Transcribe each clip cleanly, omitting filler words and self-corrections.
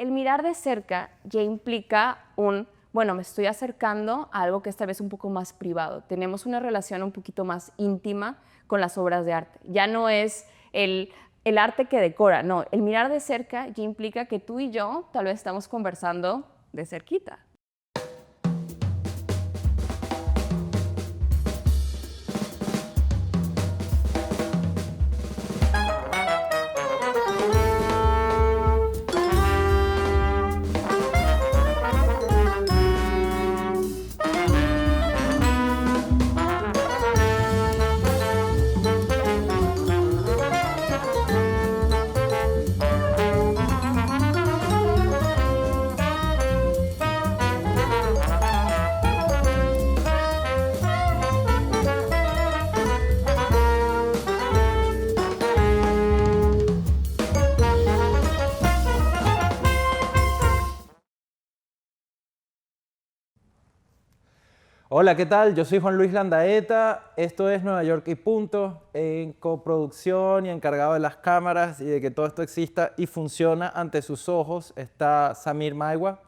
el mirar de cerca ya implica bueno, me estoy acercando a algo que es tal vez un poco más privado. Tenemos una relación un poquito más íntima con las obras de arte. Ya no es el arte que decora, no. El mirar de cerca ya implica que tú y yo tal vez estamos conversando de cerquita. Hola, ¿qué tal? Yo soy Juan Luis Landaeta. Esto es Nueva York y Punto, en coproducción y encargado de las cámaras y de que todo esto exista y funciona ante sus ojos está Samir Maiwa.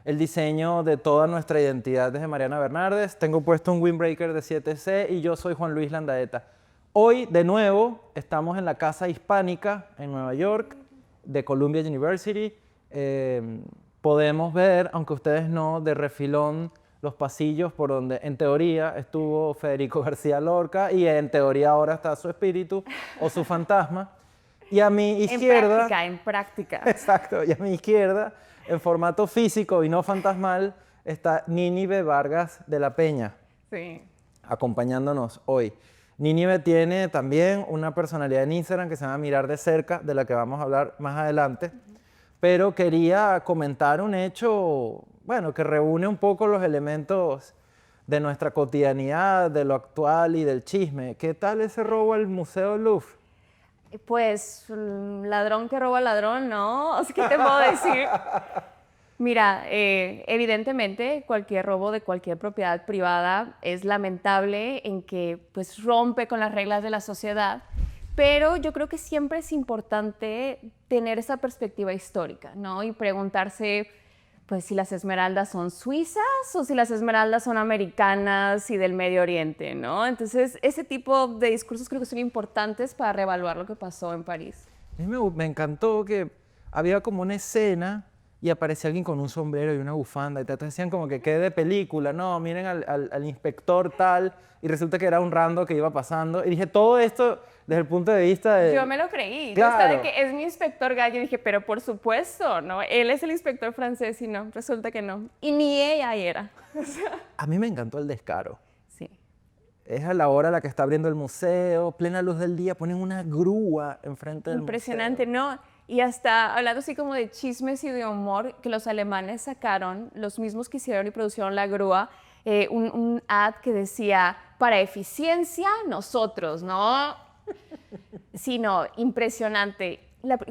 El diseño de toda nuestra identidad desde Mariana Bernardes. Tengo puesto un windbreaker de 7C y yo soy Juan Luis Landaeta. Hoy, de nuevo, estamos en la Casa Hispánica en Nueva York, de Columbia University. Podemos ver, aunque ustedes no, de refilón, los pasillos por donde en teoría estuvo Federico García Lorca y en teoría ahora está su espíritu o su fantasma. Y a mi izquierda... En práctica. Exacto, y a mi izquierda, en formato físico y no fantasmal, está Nínive Vargas de la Peña, Sí. acompañándonos hoy. Nínive tiene también una personalidad en Instagram que se llama Mirar de Cerca, de la que vamos a hablar más adelante. Pero quería comentar un hecho, bueno, que reúne un poco los elementos de nuestra cotidianidad, de lo actual y del chisme. ¿Qué tal ese robo al Museo Louvre? Pues, ladrón que roba ladrón, ¿no? O sea, ¿qué te puedo decir? Mira, evidentemente cualquier robo de cualquier propiedad privada es lamentable en que pues rompe con las reglas de la sociedad, pero yo creo que siempre es importante tener esa perspectiva histórica, ¿no? Y preguntarse pues si las esmeraldas son suizas o si las esmeraldas son americanas y del Medio Oriente, ¿no? Entonces, ese tipo de discursos creo que son importantes para reevaluar lo que pasó en París. A mí me encantó que había como una escena y aparecía alguien con un sombrero y una bufanda y te decían como que quede de película, no, miren al inspector tal, y resulta que era un rando que iba pasando. Y dije, todo esto desde el punto de vista de... Yo me lo creí. Claro. Yo estaba de que es mi inspector gallo. Y dije, pero por supuesto, ¿no? Él es el inspector francés y no, resulta que no. Y ni ella era. A mí me encantó el descaro. Sí. Es a la hora a la que está abriendo el museo, plena luz del día, ponen una grúa enfrente del Impresionante, museo. ¿no? Y hasta hablando así como de chismes y de humor, que los alemanes sacaron, los mismos que hicieron y produjeron la grúa, un ad que decía, para eficiencia, nosotros, ¿no? Sí, no, impresionante.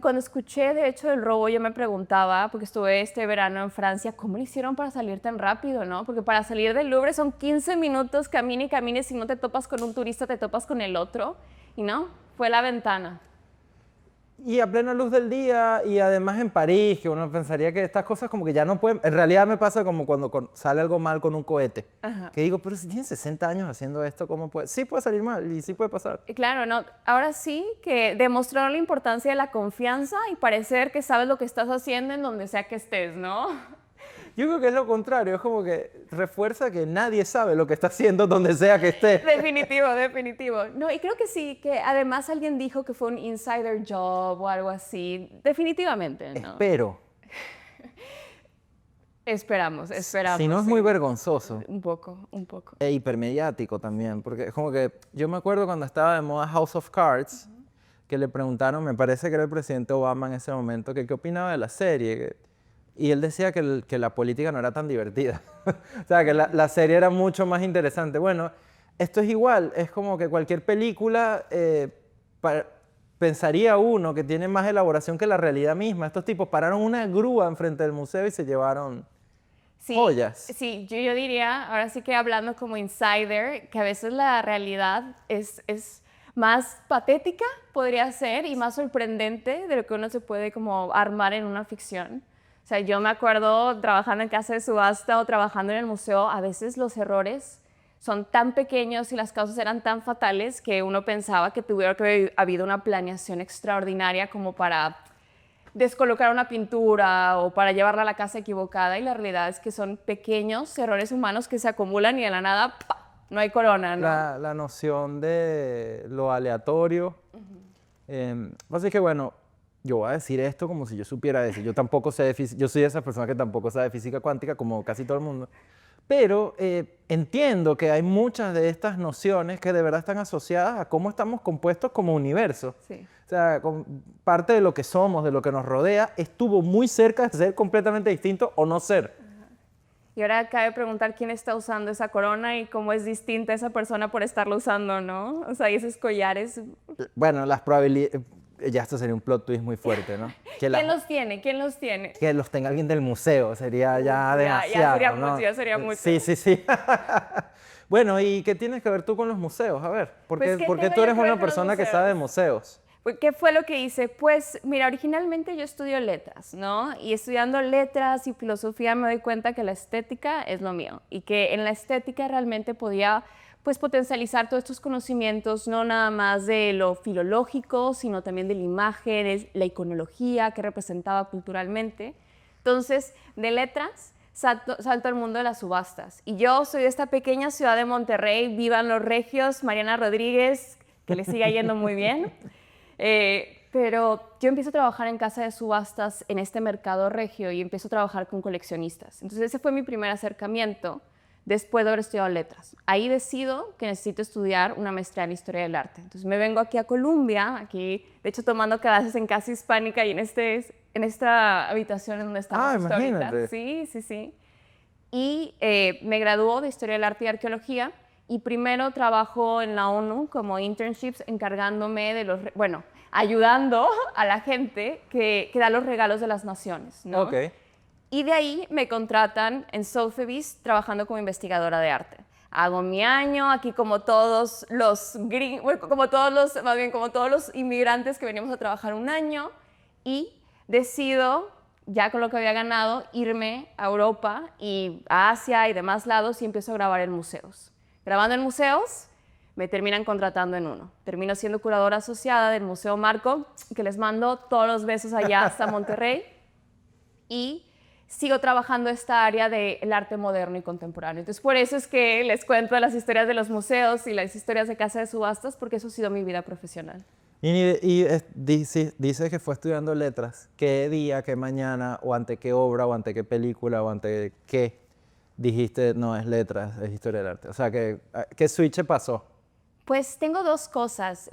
Cuando escuché, de hecho, del robo, yo me preguntaba, porque estuve este verano en Francia, ¿cómo lo hicieron para salir tan rápido, no? Porque para salir del Louvre son 15 minutos, camine y camine, si no te topas con un turista, te topas con el otro, y no, fue la ventana. Y a plena luz del día, y además en París, que uno pensaría que estas cosas como que ya no pueden... En realidad me pasa como cuando sale algo mal con un cohete. Ajá. Que digo, pero si tienes 60 años haciendo esto, ¿cómo puede? Sí puede salir mal y sí puede pasar. Y claro, no, ahora sí que demostraron la importancia de la confianza y parecer que sabes lo que estás haciendo en donde sea que estés, ¿no? Yo creo que es lo contrario, es como que refuerza que nadie sabe lo que está haciendo donde sea que esté. Definitivo, definitivo. No, y creo que sí, que además alguien dijo que fue un insider job o algo así. Definitivamente, ¿no? Espero. Esperamos. Si no es sí. muy vergonzoso. Un poco, un poco. E hipermediático también, porque es como que yo me acuerdo cuando estaba de moda House of Cards, que le preguntaron, me parece que era el presidente Obama en ese momento, que qué opinaba de la serie. Y él decía que la política no era tan divertida. O sea, que la serie era mucho más interesante. Bueno, esto es igual, es como que cualquier película pensaría uno que tiene más elaboración que la realidad misma. Estos tipos pararon una grúa enfrente del museo y se llevaron Sí, joyas. sí, yo diría, ahora sí que hablando como insider, que a veces la realidad es más patética, podría ser, y más sorprendente de lo que uno se puede como armar en una ficción. O sea, yo me acuerdo trabajando en casa de subasta o trabajando en el museo, a veces los errores son tan pequeños y las causas eran tan fatales que uno pensaba que tuviera que haber habido una planeación extraordinaria como para descolocar una pintura o para llevarla a la casa equivocada, y la realidad es que son pequeños errores humanos que se acumulan y de la nada ¡pa!, no hay corona, ¿no? La noción de lo aleatorio. Así que bueno, yo voy a decir esto como si yo supiera decir. Yo tampoco sé de física, yo soy de esas personas que tampoco sabe de física cuántica, como casi todo el mundo. Pero entiendo que hay muchas de estas nociones que de verdad están asociadas a cómo estamos compuestos como universo. Sí. O sea, parte de lo que somos, de lo que nos rodea, estuvo muy cerca de ser completamente distinto o no ser. Y ahora cabe preguntar quién está usando esa corona y cómo es distinta esa persona por estarla usando, ¿no? O sea, y esos collares. Bueno, las probabilidades... Ya esto sería un plot twist muy fuerte, ¿no? ¿Quién los tiene? ¿Quién los tiene? Que los tenga alguien del museo sería ya demasiado, sería ¿no? mucho, ya sería mucho. Sí, sí, sí. Bueno, ¿y qué tienes que ver tú con los museos? A ver, ¿por Pues, qué, ¿qué por qué tengo tú yo eres que ver una con los persona que museos? sabe de museos? Pues, ¿qué fue lo que hice? Pues mira, originalmente yo estudio letras, ¿no? Y estudiando letras y filosofía me doy cuenta que la estética es lo mío y que en la estética realmente podía pues potencializar todos estos conocimientos, no nada más de lo filológico, sino también de la imagen, la iconología que representaba culturalmente. Entonces, de letras salto al mundo de las subastas. Y yo soy de esta pequeña ciudad de Monterrey, vivan los regios, Mariana Rodríguez, que le siga yendo muy bien. Pero yo empiezo a trabajar en casa de subastas en este mercado regio y empiezo a trabajar con coleccionistas. Entonces ese fue mi primer acercamiento después de haber estudiado letras. Ahí decido que necesito estudiar una maestría en Historia del Arte. Entonces me vengo aquí a Colombia, aquí de hecho tomando clases en Casa Hispánica y en esta habitación en donde estamos justo imagínate. ahorita. Sí, sí, sí. Y me graduó de Historia del Arte y Arqueología y primero trabajo en la ONU como internships encargándome de ayudando a la gente que da los regalos de las naciones, ¿no? Ok. Y de ahí me contratan en Sotheby's trabajando como investigadora de arte. Hago mi año aquí como todos los como todos los inmigrantes que venimos a trabajar un año, y decido, ya con lo que había ganado, irme a Europa y a Asia y demás lados y empiezo a grabar en museos. Grabando en museos, me terminan contratando en uno. Termino siendo curadora asociada del Museo Marco, que les mando todos los besos allá hasta Monterrey, y sigo trabajando esta área del arte moderno y contemporáneo. Entonces, por eso es que les cuento las historias de los museos y las historias de casa de subastas, porque eso ha sido mi vida profesional. Dice que fue estudiando letras. ¿Qué día, qué mañana, o ante qué obra, o ante qué película, o ante qué dijiste, no, es letras, es historia del arte? O sea, ¿qué switch pasó? Pues tengo dos cosas.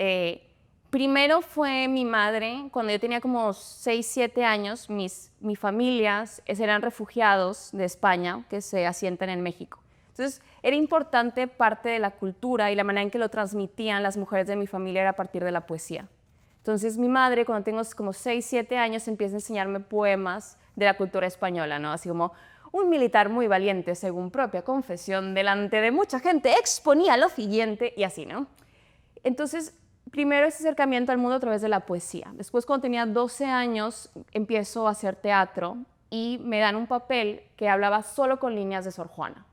Primero fue mi madre, cuando yo tenía como 6, 7 años, mi familia eran refugiados de España que se asientan en México. Entonces, era importante parte de la cultura y la manera en que lo transmitían las mujeres de mi familia era a partir de la poesía. Entonces, mi madre, cuando tengo como 6, 7 años, empieza a enseñarme poemas de la cultura española, ¿no? Así como: un militar muy valiente, según propia confesión, delante de mucha gente exponía lo siguiente, y así, ¿no? Entonces, primero ese acercamiento al mundo a través de la poesía. Después, cuando tenía 12 años, empiezo a hacer teatro y me dan un papel que hablaba solo con líneas de Sor Juana.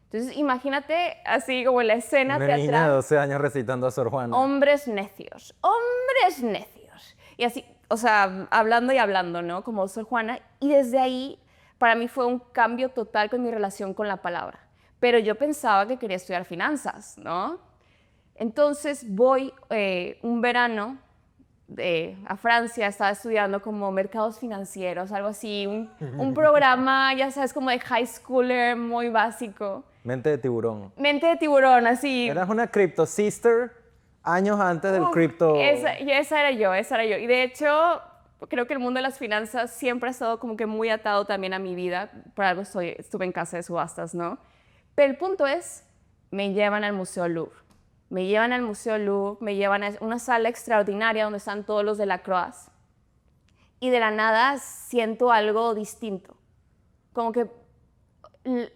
Entonces, imagínate así como en la escena teatral. Una niña de 12 años recitando a Sor Juana. Hombres necios, hombres necios. Y así, o sea, hablando y hablando, ¿no? Como Sor Juana. Y desde ahí, para mí fue un cambio total con mi relación con la palabra. Pero yo pensaba que quería estudiar finanzas, ¿no? Entonces voy un verano a Francia, estaba estudiando como mercados financieros, algo así, un programa, ya sabes, como de high schooler, muy básico. Mente de tiburón. Mente de tiburón, así. Eras una crypto sister años antes del crypto. Esa era yo. Y de hecho, creo que el mundo de las finanzas siempre ha estado como que muy atado también a mi vida. Por algo estuve en casa de subastas, ¿no? Pero el punto es, me llevan al Museo Louvre. Me llevan a una sala extraordinaria donde están todos los de la Croix. Y de la nada siento algo distinto. Como que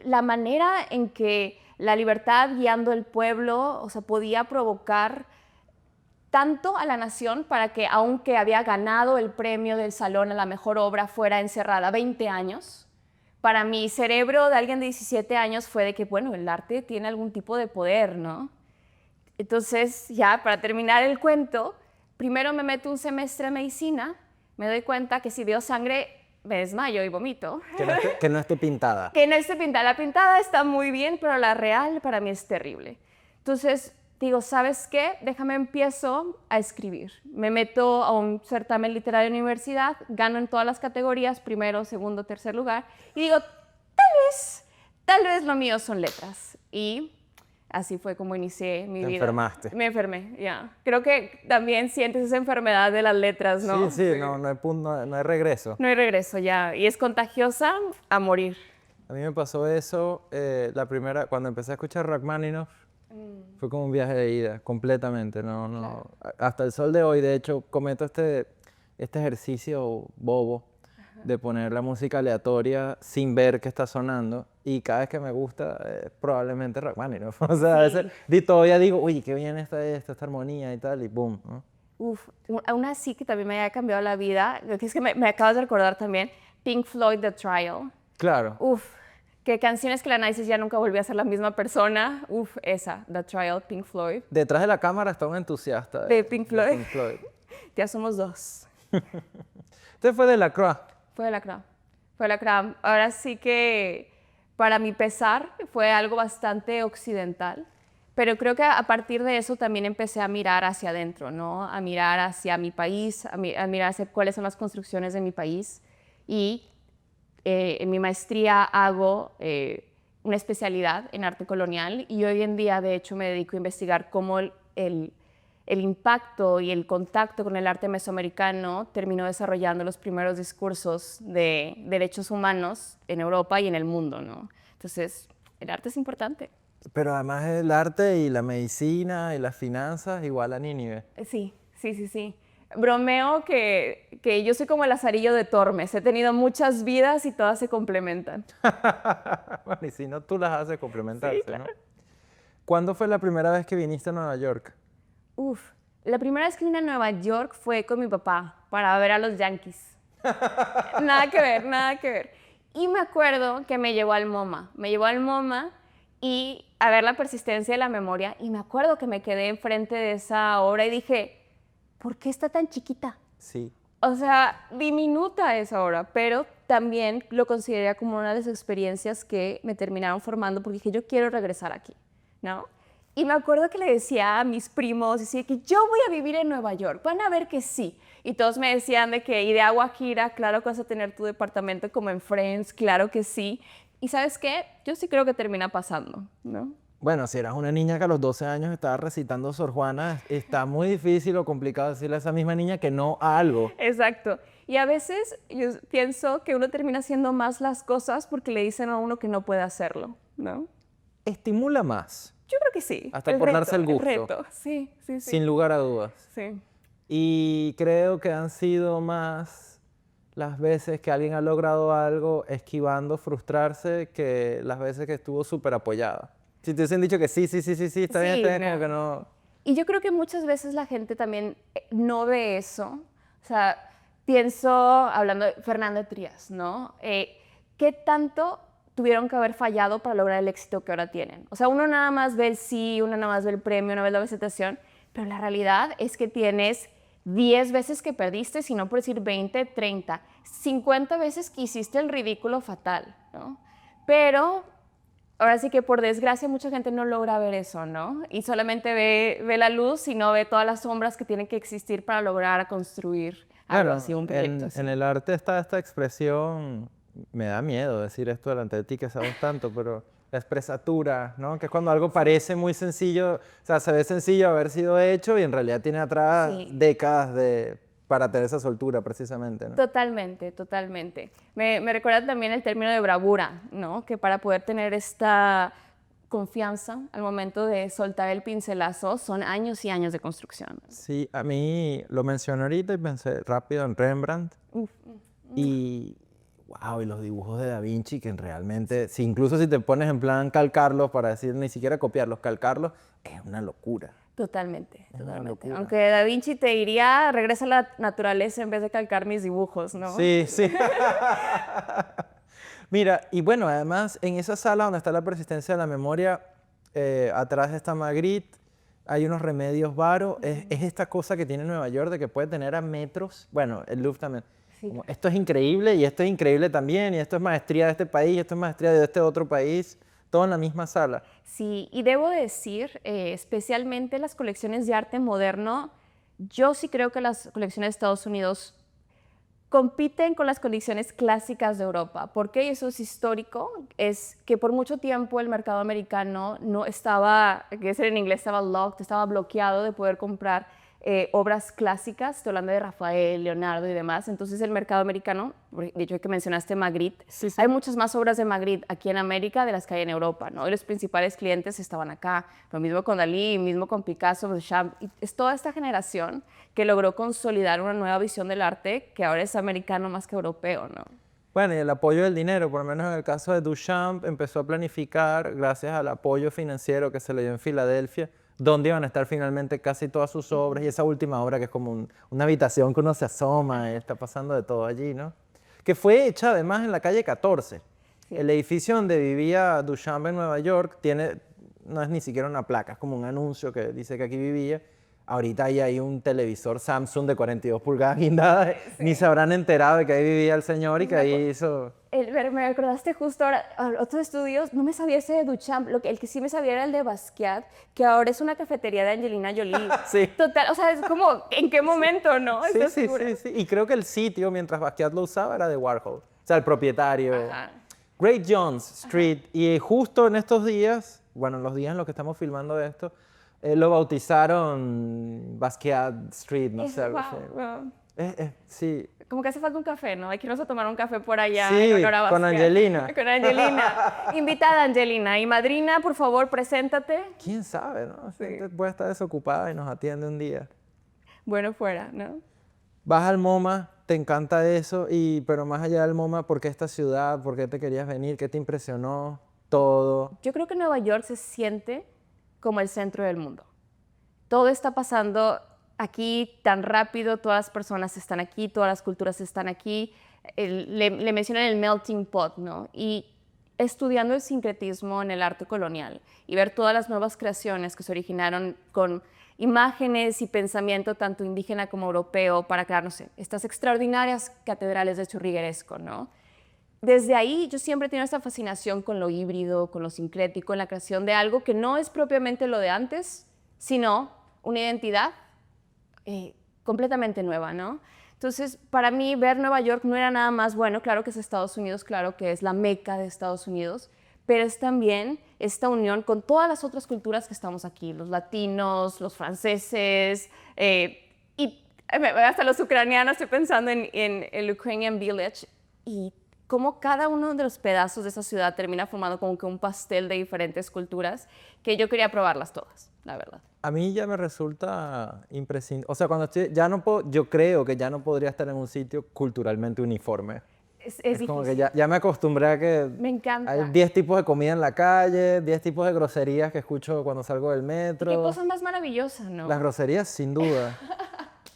la manera en que la libertad guiando el pueblo, o sea, podía provocar tanto a la nación para que, aunque había ganado el premio del Salón a la mejor obra, fuera encerrada 20 años. Para mi cerebro de alguien de 17 años fue de que, bueno, el arte tiene algún tipo de poder, ¿no? Entonces, ya, para terminar el cuento, primero me meto un semestre de medicina, me doy cuenta que si veo sangre me desmayo y vomito. Que no esté pintada. Que no esté pintada. La pintada está muy bien, pero la real para mí es terrible. Entonces, digo, ¿sabes qué? Déjame empiezo a escribir. Me meto a un certamen literario en la universidad, gano en todas las categorías, primero, segundo, tercer lugar, y digo, tal vez lo mío son letras. Y así fue como inicié mi vida. Te enfermaste. Me enfermé, ya. Creo que también sientes esa enfermedad de las letras, ¿no? Sí, no hay regreso. No hay regreso, ya. Y es contagiosa a morir. A mí me pasó eso cuando empecé a escuchar Rachmaninoff. Fue como un viaje de ida, completamente. Claro. Hasta el sol de hoy, de hecho, cometo este ejercicio bobo de poner la música aleatoria sin ver qué está sonando. Y cada vez que me gusta, probablemente Rachmaninoff. O sea, a veces todavía digo, uy, qué bien está esta armonía y tal, y boom, ¿no? Uf, aún así que también me haya cambiado la vida, es que me acabas de recordar también, Pink Floyd, The Trial. Claro. Uf, que canciones que la analices ya nunca volví a ser la misma persona. Uf, esa, The Trial, Pink Floyd. Detrás de la cámara está un entusiasta De Pink Floyd. Pink Floyd. Ya somos dos. Usted fue de la Croix. Fue de la CRA. Fue de la CRA. Ahora sí que, para mi pesar, fue algo bastante occidental. Pero creo que a partir de eso también empecé a mirar hacia adentro, ¿no? A mirar hacia mi país, a mirar hacia cuáles son las construcciones de mi país. Y en mi maestría hago una especialidad en arte colonial y hoy en día, de hecho, me dedico a investigar cómo el impacto y el contacto con el arte mesoamericano terminó desarrollando los primeros discursos de derechos humanos en Europa y en el mundo, ¿no? Entonces, el arte es importante. Pero además el arte y la medicina y las finanzas igual a Nínive. Sí. Bromeo que yo soy como el Lazarillo de Tormes. He tenido muchas vidas y todas se complementan. Bueno, y si no, tú las haces complementarse, Sí, claro. ¿no? ¿Cuándo fue la primera vez que viniste a Nueva York? Uf, la primera vez que vine a Nueva York fue con mi papá para ver a los Yankees. Nada que ver, nada que ver. Y me acuerdo que me llevó al MoMA. Me llevó al MoMA y a ver la persistencia de la memoria. Y me acuerdo que me quedé enfrente de esa obra y dije, ¿por qué está tan chiquita? Sí. O sea, diminuta esa obra, pero también lo consideré como una de las experiencias que me terminaron formando porque dije, yo quiero regresar aquí, ¿no? Y me acuerdo que le decía a mis primos, decía que yo voy a vivir en Nueva York, van a ver que sí. Y todos me decían de que, y de Guajira, claro que vas a tener tu departamento como en Friends, claro que sí. Y ¿sabes qué? Yo sí creo que termina pasando, ¿no? Bueno, si eras una niña que a los 12 años estaba recitando Sor Juana, está muy difícil o complicado decirle a esa misma niña que no a algo. Exacto. Y a veces yo pienso que uno termina haciendo más las cosas porque le dicen a uno que no puede hacerlo, ¿no? Estimula más, Yo creo que sí. hasta por darse el gusto. El reto, sí. sin lugar a dudas. Sí. Y creo que han sido más las veces que alguien ha logrado algo esquivando frustrarse que las veces que estuvo súper apoyada. Si te hubiesen dicho que sí, está bien, como que no. Y yo creo que muchas veces la gente también no ve eso. O sea, pienso, hablando de Fernando Trías, ¿no? ¿Qué tanto tuvieron que haber fallado para lograr el éxito que ahora tienen? O sea, uno nada más ve el sí, uno nada más ve el premio, una vez la presentación, pero la realidad es que tienes 10 veces que perdiste, si no por decir 20, 30, 50 veces que hiciste el ridículo fatal, ¿no? Pero ahora sí que por desgracia mucha gente no logra ver eso, ¿no? Y solamente ve la luz y no ve todas las sombras que tienen que existir para lograr construir algo así, un proyecto así. En el arte está esta expresión, me da miedo decir esto delante de ti que sabes tanto, pero la expresatura, ¿no? Que es cuando algo parece muy sencillo, o sea, se ve sencillo haber sido hecho y en realidad tiene atrás décadas para tener esa soltura precisamente, ¿no? Totalmente. Me recuerda también el término de bravura, ¿no? Que para poder tener esta confianza al momento de soltar el pincelazo son años y años de construcción. Sí, a mí lo mencioné ahorita y pensé rápido en Rembrandt. Y wow, y los dibujos de Da Vinci que realmente, incluso si te pones en plan calcarlos para decir ni siquiera copiarlos, calcarlos, es una locura. Totalmente, Es una totalmente. locura. Aunque Da Vinci te diría, regresa a la naturaleza en vez de calcar mis dibujos, ¿no? Sí, sí. Mira, y bueno, además en esa sala donde está la persistencia de la memoria, atrás está Magritte, hay unos remedios Varo, es esta cosa que tiene Nueva York de que puede tener a metros, bueno, el Louvre también. Sí. Como, esto es increíble y esto es increíble también, y esto es maestría de este país, y esto es maestría de este otro país, todo en la misma sala. Sí, y debo decir, especialmente las colecciones de arte moderno, yo sí creo que las colecciones de Estados Unidos compiten con las colecciones clásicas de Europa. ¿Por qué? Eso es histórico. Es que por mucho tiempo el mercado americano no estaba, que decir en inglés, estaba locked, estaba bloqueado de poder comprar obras clásicas. Estoy hablando de Rafael, Leonardo y demás. Entonces el mercado americano, de hecho que mencionaste Magritte, Sí, sí. hay muchas más obras de Magritte aquí en América de las que hay en Europa, ¿no? Y los principales clientes estaban acá. Lo mismo con Dalí, mismo con Picasso, Duchamp. Y es toda esta generación que logró consolidar una nueva visión del arte que ahora es americano más que europeo, ¿no? Bueno, y el apoyo del dinero, por lo menos en el caso de Duchamp, empezó a planificar, gracias al apoyo financiero que se le dio en Filadelfia, dónde iban a estar finalmente casi todas sus obras, y esa última obra que es como una habitación que uno se asoma y está pasando de todo allí, ¿no? Que fue hecha además en la calle 14. Sí. El edificio donde vivía Duchamp en Nueva York no es ni siquiera una placa, es como un anuncio que dice que aquí vivía. Ahorita ahí hay un televisor Samsung de 42 pulgadas guindada, ni se habrán enterado de que ahí vivía el señor y que ahí hizo... Me recordaste justo ahora, otros estudios, no me sabía ese de Duchamp, el que sí me sabía era el de Basquiat, que ahora es una cafetería de Angelina Jolie. Sí. Total, o sea, es como, ¿en qué momento, no? Sí, ¿Estás sí, segura? sí, sí. Y creo que el sitio, mientras Basquiat lo usaba, era de Warhol. O sea, el propietario. Ajá. Great Jones Street. Y justo en estos días, bueno, en los días en los que estamos filmando esto, lo bautizaron Basquiat Street, no sé, algo así. Wow. Sí, Como que hace falta un café, ¿no? Hay que irnos a tomar un café por allá Sí, en honor a con Basquiat. Angelina. Con Angelina. Invitada Angelina. Y madrina, por favor, preséntate. quién sabe, ¿no? Sí. Puede estar desocupada y nos atiende un día. Bueno, fuera, ¿no? Vas al MoMA, te encanta eso, pero más allá del MoMA, ¿por qué esta ciudad? ¿Por qué te querías venir? ¿Qué te impresionó? Todo. Yo creo que Nueva York se siente como el centro del mundo. Todo está pasando aquí tan rápido, todas las personas están aquí, todas las culturas están aquí. Le mencionan el melting pot, ¿no? Y estudiando el sincretismo en el arte colonial y ver todas las nuevas creaciones que se originaron con imágenes y pensamiento tanto indígena como europeo para crear, no sé, estas extraordinarias catedrales de churrigueresco, ¿no? Desde ahí yo siempre he tenido esta fascinación con lo híbrido, con lo sincrético, en la creación de algo que no es propiamente lo de antes, sino una identidad completamente nueva, ¿no? Entonces, para mí, ver Nueva York no era nada más, bueno, claro que es Estados Unidos, claro que es la meca de Estados Unidos, pero es también esta unión con todas las otras culturas que estamos aquí, los latinos, los franceses, y hasta los ucranianos, estoy pensando en el Ukrainian Village, y cómo cada uno de los pedazos de esa ciudad termina formando como que un pastel de diferentes culturas, que yo quería probarlas todas, la verdad. A mí ya me resulta imprescindible. O sea, cuando yo creo que ya no podría estar en un sitio culturalmente uniforme. Es Como que difícil. ya me acostumbré a que Me encanta. hay 10 tipos de comida en la calle, 10 tipos de groserías que escucho cuando salgo del metro. Qué cosa más maravillosa, ¿no? Las groserías, sin duda.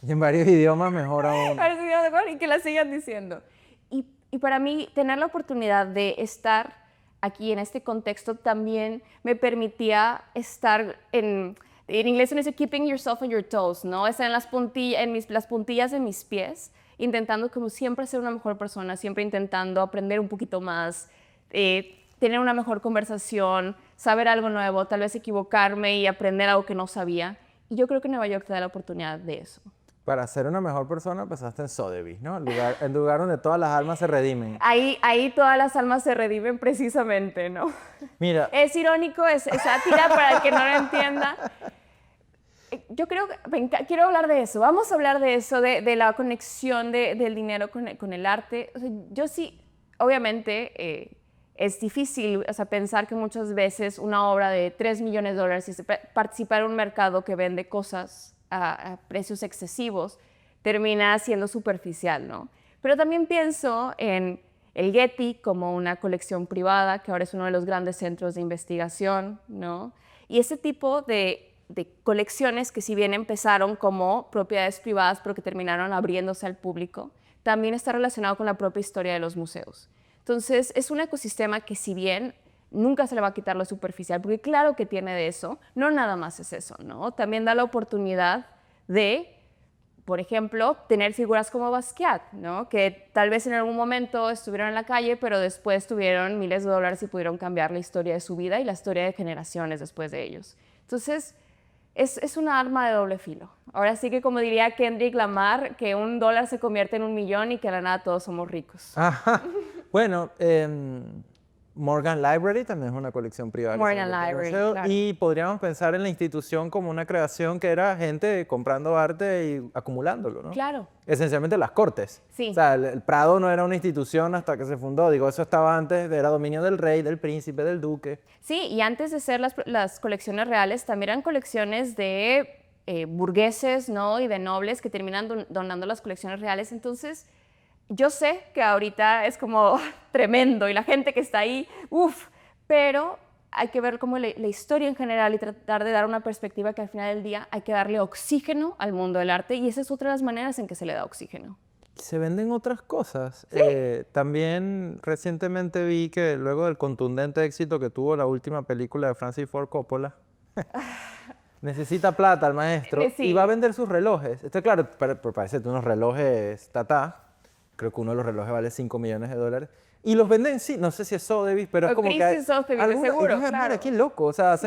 Y en varios idiomas, mejor aún. Ahora sí, de acuerdo, y que la sigan diciendo. Y para mí, tener la oportunidad de estar aquí en este contexto también me permitía estar en inglés se dice keeping yourself on your toes, ¿no? Estar en las puntillas de mis pies, intentando como siempre ser una mejor persona, siempre intentando aprender un poquito más, tener una mejor conversación, saber algo nuevo, tal vez equivocarme y aprender algo que no sabía. Y yo creo que Nueva York te da la oportunidad de eso. Para ser una mejor persona empezaste en Sotheby's, ¿no? El lugar donde todas las almas se redimen. Ahí todas las almas se redimen precisamente, ¿no? Mira, Es irónico, es sátira para el que no lo entienda. Yo creo que quiero hablar de eso. Vamos a hablar de eso, de la conexión del dinero con el arte. O sea, yo sí, obviamente, es difícil, o sea, pensar que muchas veces una obra de $3 millones y participar en un mercado que vende cosas a precios excesivos termina siendo superficial, ¿no? Pero también pienso en el Getty como una colección privada, que ahora es uno de los grandes centros de investigación, ¿no? Y ese tipo de de colecciones que si bien empezaron como propiedades privadas, pero que terminaron abriéndose al público, también está relacionado con la propia historia de los museos. Entonces, es un ecosistema que si bien nunca se le va a quitar lo superficial, porque claro que tiene de eso, no nada más es eso, ¿no? También da la oportunidad de, por ejemplo, tener figuras como Basquiat, ¿no? Que tal vez en algún momento estuvieron en la calle, pero después tuvieron miles de dólares y pudieron cambiar la historia de su vida y la historia de generaciones después de ellos. Entonces, es una arma de doble filo. Ahora sí que, como diría Kendrick Lamar, que $1 se convierte en 1.000.000 y que a la nada todos somos ricos. Ajá. Bueno, Morgan Library también es una colección privada. Morgan Library, claro. Y podríamos pensar en la institución como una creación que era gente comprando arte y acumulándolo, ¿no? Claro. Esencialmente las cortes. Sí. O sea, el Prado no era una institución hasta que se fundó. Digo, eso estaba antes, era dominio del rey, del príncipe, del duque. Sí, y antes de ser las colecciones reales, también eran colecciones de burgueses, ¿no? Y de nobles que terminan donando las colecciones reales. Entonces, yo sé que ahorita es como tremendo y la gente que está ahí, uff, pero hay que ver como la historia en general y tratar de dar una perspectiva que al final del día hay que darle oxígeno al mundo del arte y esa es otra de las maneras en que se le da oxígeno. Se venden otras cosas. ¿Sí? También recientemente vi que luego del contundente éxito que tuvo la última película de Francis Ford Coppola, necesita plata el maestro Sí. y va a vender sus relojes. Esto claro, parece unos relojes Tata. Creo que uno de los relojes vale $5 millones. Y los venden, sí, no sé si es Sotheby's, pero es como que hay Sotheby's, seguro, mira, claro. qué loco, o sea,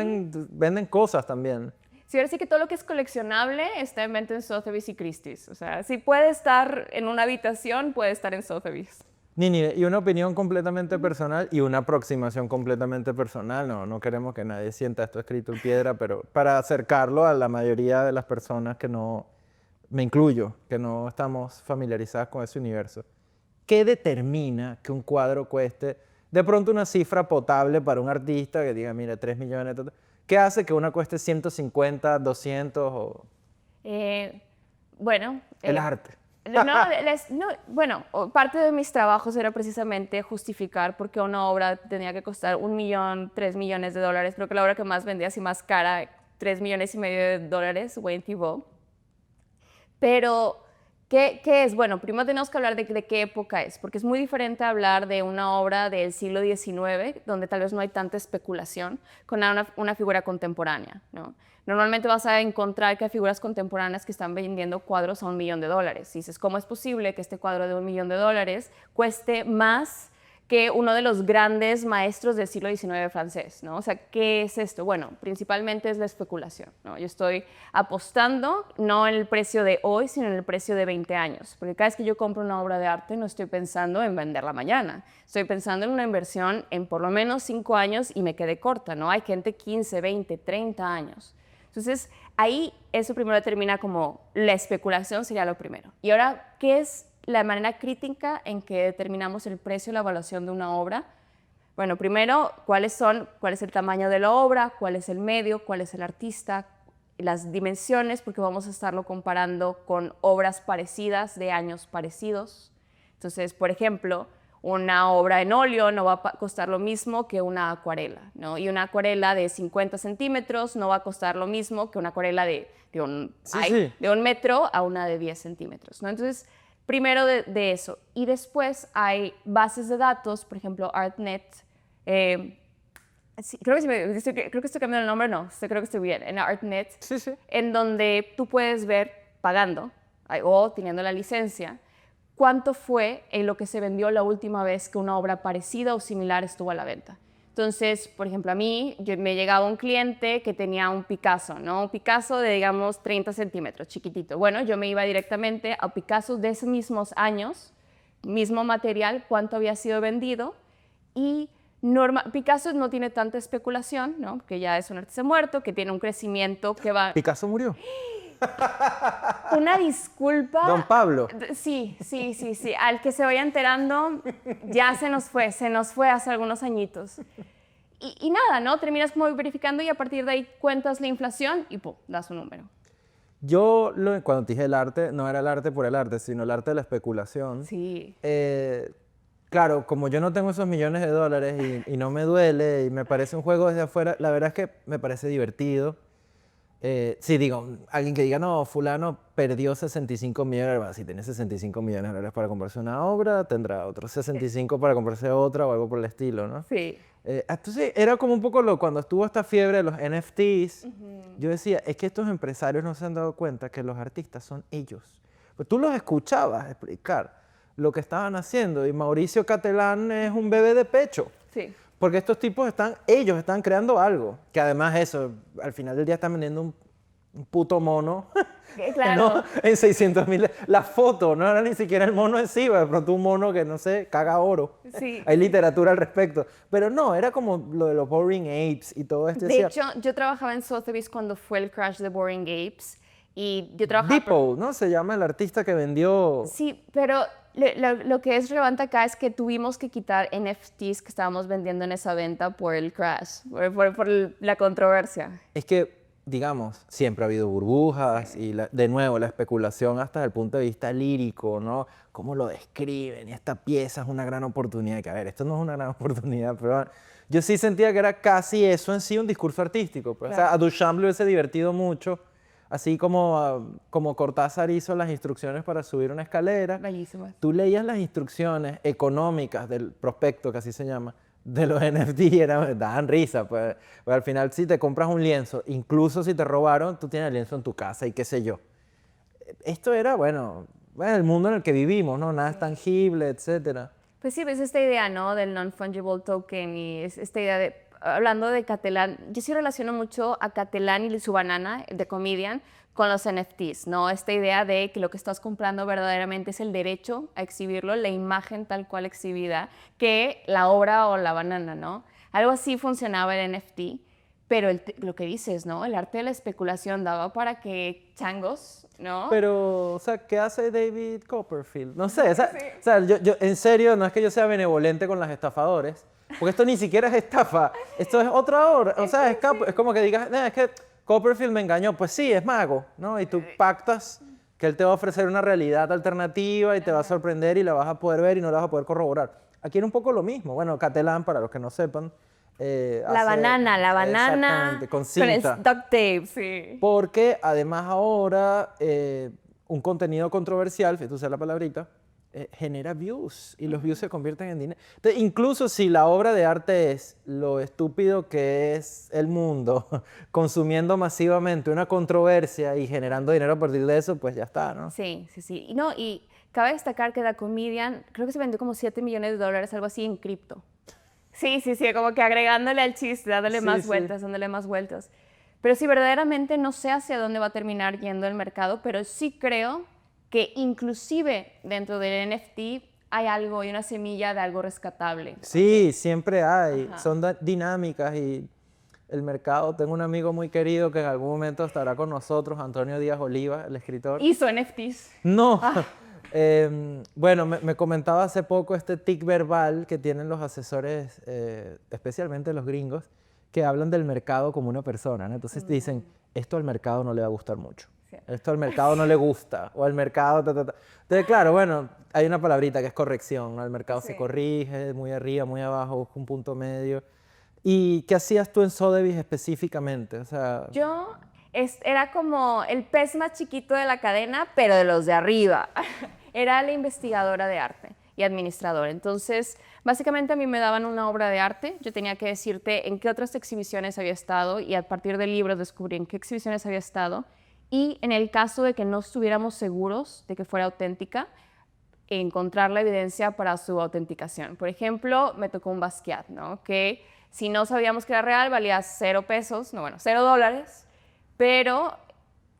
venden cosas también. Sí, ahora sí que todo lo que es coleccionable está en venta en Sotheby's y Christie's. O sea, si puede estar en una habitación, puede estar en Sotheby's. Nini, y una opinión completamente personal y una aproximación completamente personal. No queremos que nadie sienta esto escrito en piedra, pero para acercarlo a la mayoría de las personas que no, me incluyo, que no estamos familiarizadas con ese universo. ¿Qué determina que un cuadro cueste de pronto una cifra potable para un artista que diga, mira, 3 millones? ¿Qué hace que una cueste 150, 200 o...? Bueno... El arte. Bueno, parte de mis trabajos era precisamente justificar por qué una obra tenía que costar 1 millón, 3 millones de dólares. Creo que la obra que más vendía, así más cara, 3,5 millones de dólares, Wayne Thiebaud. Pero, ¿qué es? Bueno, primero tenemos que hablar de qué época es, porque es muy diferente hablar de una obra del siglo XIX, donde tal vez no hay tanta especulación, con una figura contemporánea, ¿no? Normalmente vas a encontrar que hay figuras contemporáneas que están vendiendo cuadros a $1 millón. Y dices, ¿cómo es posible que este cuadro de $1 millón cueste más que uno de los grandes maestros del siglo XIX francés, ¿no? O sea, ¿qué es esto? Bueno, principalmente es la especulación, ¿no? Yo estoy apostando no en el precio de hoy, sino en el precio de 20 años, porque cada vez que yo compro una obra de arte no estoy pensando en venderla mañana, estoy pensando en una inversión en por lo menos 5 años y me quedé corta, ¿no? Hay gente 15, 20, 30 años. Entonces, ahí eso primero determina como la especulación sería lo primero. Y ahora, ¿qué es la manera crítica en que determinamos el precio y la evaluación de una obra? Bueno, primero, cuál es el tamaño de la obra, cuál es el medio, cuál es el artista, las dimensiones, porque vamos a estarlo comparando con obras parecidas de años parecidos. Entonces, por ejemplo, una obra en óleo no va a costar lo mismo que una acuarela, ¿no? Y una acuarela de 50 centímetros no va a costar lo mismo que una acuarela de 1 metro a una de 10 centímetros, ¿no? Entonces, primero de eso. Y después hay bases de datos, por ejemplo, ArtNet. Sí, creo que estoy cambiando el nombre, no, creo que estoy bien, en ArtNet, Sí. en donde tú puedes ver, pagando o teniendo la licencia, cuánto fue en lo que se vendió la última vez que una obra parecida o similar estuvo a la venta. Entonces, por ejemplo, a mí me llegaba un cliente que tenía un Picasso, ¿no? Un Picasso de, digamos, 30 centímetros, chiquitito. Bueno, yo me iba directamente a Picasso de esos mismos años, mismo material, cuánto había sido vendido. Y Picasso no tiene tanta especulación, ¿no? Porque ya es un artista muerto, que tiene un crecimiento que va... ¿Picasso murió? Una disculpa. Don Pablo. Sí. Al que se vaya enterando, ya se nos fue hace algunos añitos. Y nada, ¿no? Terminas como verificando y a partir de ahí cuentas la inflación y ¡pum! Das un número. Yo, cuando te dije el arte, no era el arte por el arte, sino el arte de la especulación. Sí. Claro, como yo no tengo esos millones de dólares y no me duele y me parece un juego desde afuera, la verdad es que me parece divertido. Sí, digo, alguien que diga, no, fulano perdió 65 millones de dólares. Si tiene 65 millones de dólares para comprarse una obra, tendrá otros 65 para comprarse otra o algo por el estilo, ¿no? Sí. Entonces era como un poco cuando estuvo esta fiebre de los NFTs, yo decía, es que estos empresarios no se han dado cuenta que los artistas son ellos. Pues tú los escuchabas explicar lo que estaban haciendo y Mauricio Catelán es un bebé de pecho. Sí. Porque estos tipos ellos están creando algo, que además eso, al final del día están vendiendo un puto mono, Claro. ¿no? En 600.000, la foto, no era ni siquiera el mono en sí, de pronto un mono que, no sé, caga oro. Sí. Hay literatura al respecto, pero no, era como lo de los Boring Apes y todo esto. De hecho, yo trabajaba en Sotheby's cuando fue el crash de Boring Apes y yo trabajaba... Beeple, ¿no? Se llama el artista que vendió... Sí, pero lo que es relevante acá es que tuvimos que quitar NFTs que estábamos vendiendo en esa venta por el crash, por la controversia. Es que, digamos, siempre ha habido burbujas y, de nuevo, la especulación hasta el punto de vista lírico, ¿no? Cómo lo describen y esta pieza es una gran oportunidad. Que, a ver, esto no es una gran oportunidad, pero yo sí sentía que era casi eso en sí un discurso artístico. Pues. Claro. O sea, a Duchamp le hubiese divertido mucho, así como Cortázar hizo las instrucciones para subir una escalera. Bellísimas. Tú leías las instrucciones económicas del prospecto, que así se llama, de los NFT y daban risa. Pues al final, si te compras un lienzo, incluso si te robaron, tú tienes el lienzo en tu casa y qué sé yo. Esto era, bueno, el mundo en el que vivimos, ¿no? Nada es tangible, etcétera. Pues sí, ves esta idea, ¿no? Del non-fungible token y esta idea de, hablando de Catelán, yo sí relaciono mucho a Catelán y su banana, de Comedian, con los NFTs, ¿no? Esta idea de que lo que estás comprando verdaderamente es el derecho a exhibirlo, la imagen tal cual exhibida, que la obra o la banana, ¿no? Algo así funcionaba el NFT, pero lo que dices, ¿no? El arte de la especulación daba para que changos, ¿no? Pero, o sea, ¿qué hace David Copperfield? No sé, o sea, yo, en serio, no es que yo sea benevolente con los estafadores, porque esto ni siquiera es estafa, esto es otra obra, o sea, es como que digas, es que Copperfield me engañó, pues sí, es mago, ¿no? Y tú pactas que él te va a ofrecer una realidad alternativa y te va a sorprender y la vas a poder ver y no la vas a poder corroborar. Aquí era un poco lo mismo, bueno, Catelán, para los que no sepan, la banana exactamente, con cinta. el duct tape, sí. Porque además ahora un contenido controversial, si tú usas la palabrita, genera views y los views se convierten en dinero. Entonces, incluso si la obra de arte es lo estúpido que es el mundo, consumiendo masivamente una controversia y generando dinero a partir de eso, pues ya está, ¿no? Sí, sí, sí. Y cabe destacar que The Comedian creo que se vendió como $7 millones, algo así en cripto. Sí, sí, sí, como que agregándole al chiste, dándole más vueltas, dándole más vueltas. Pero sí, verdaderamente no sé hacia dónde va a terminar yendo el mercado, pero sí creo que inclusive dentro del NFT hay algo, hay una semilla de algo rescatable. Sí, siempre hay. Ajá. Son dinámicas y el mercado. Tengo un amigo muy querido que en algún momento estará con nosotros, Antonio Díaz Oliva, el escritor. Hizo NFTs. No. Bueno, me comentaba hace poco este tic verbal que tienen los asesores, especialmente los gringos, que hablan del mercado como una persona, ¿no? Entonces te dicen, esto al mercado no le va a gustar mucho. Sí. Esto al mercado no le gusta. O al mercado... Entonces, claro, bueno, hay una palabrita que es corrección, ¿no? El mercado se corrige, muy arriba, muy abajo, busca un punto medio. ¿Y qué hacías tú en Sotheby's específicamente? O sea... Yo era como el pez más chiquito de la cadena, pero de los de arriba. Era la investigadora de arte y administradora. Entonces, básicamente a mí me daban una obra de arte, yo tenía que decirte en qué otras exhibiciones había estado y a partir del libro descubrí en qué exhibiciones había estado y en el caso de que no estuviéramos seguros de que fuera auténtica, encontrar la evidencia para su autenticación. Por ejemplo, me tocó un Basquiat, ¿no? Que si no sabíamos que era real valía $0, no, bueno, $0, pero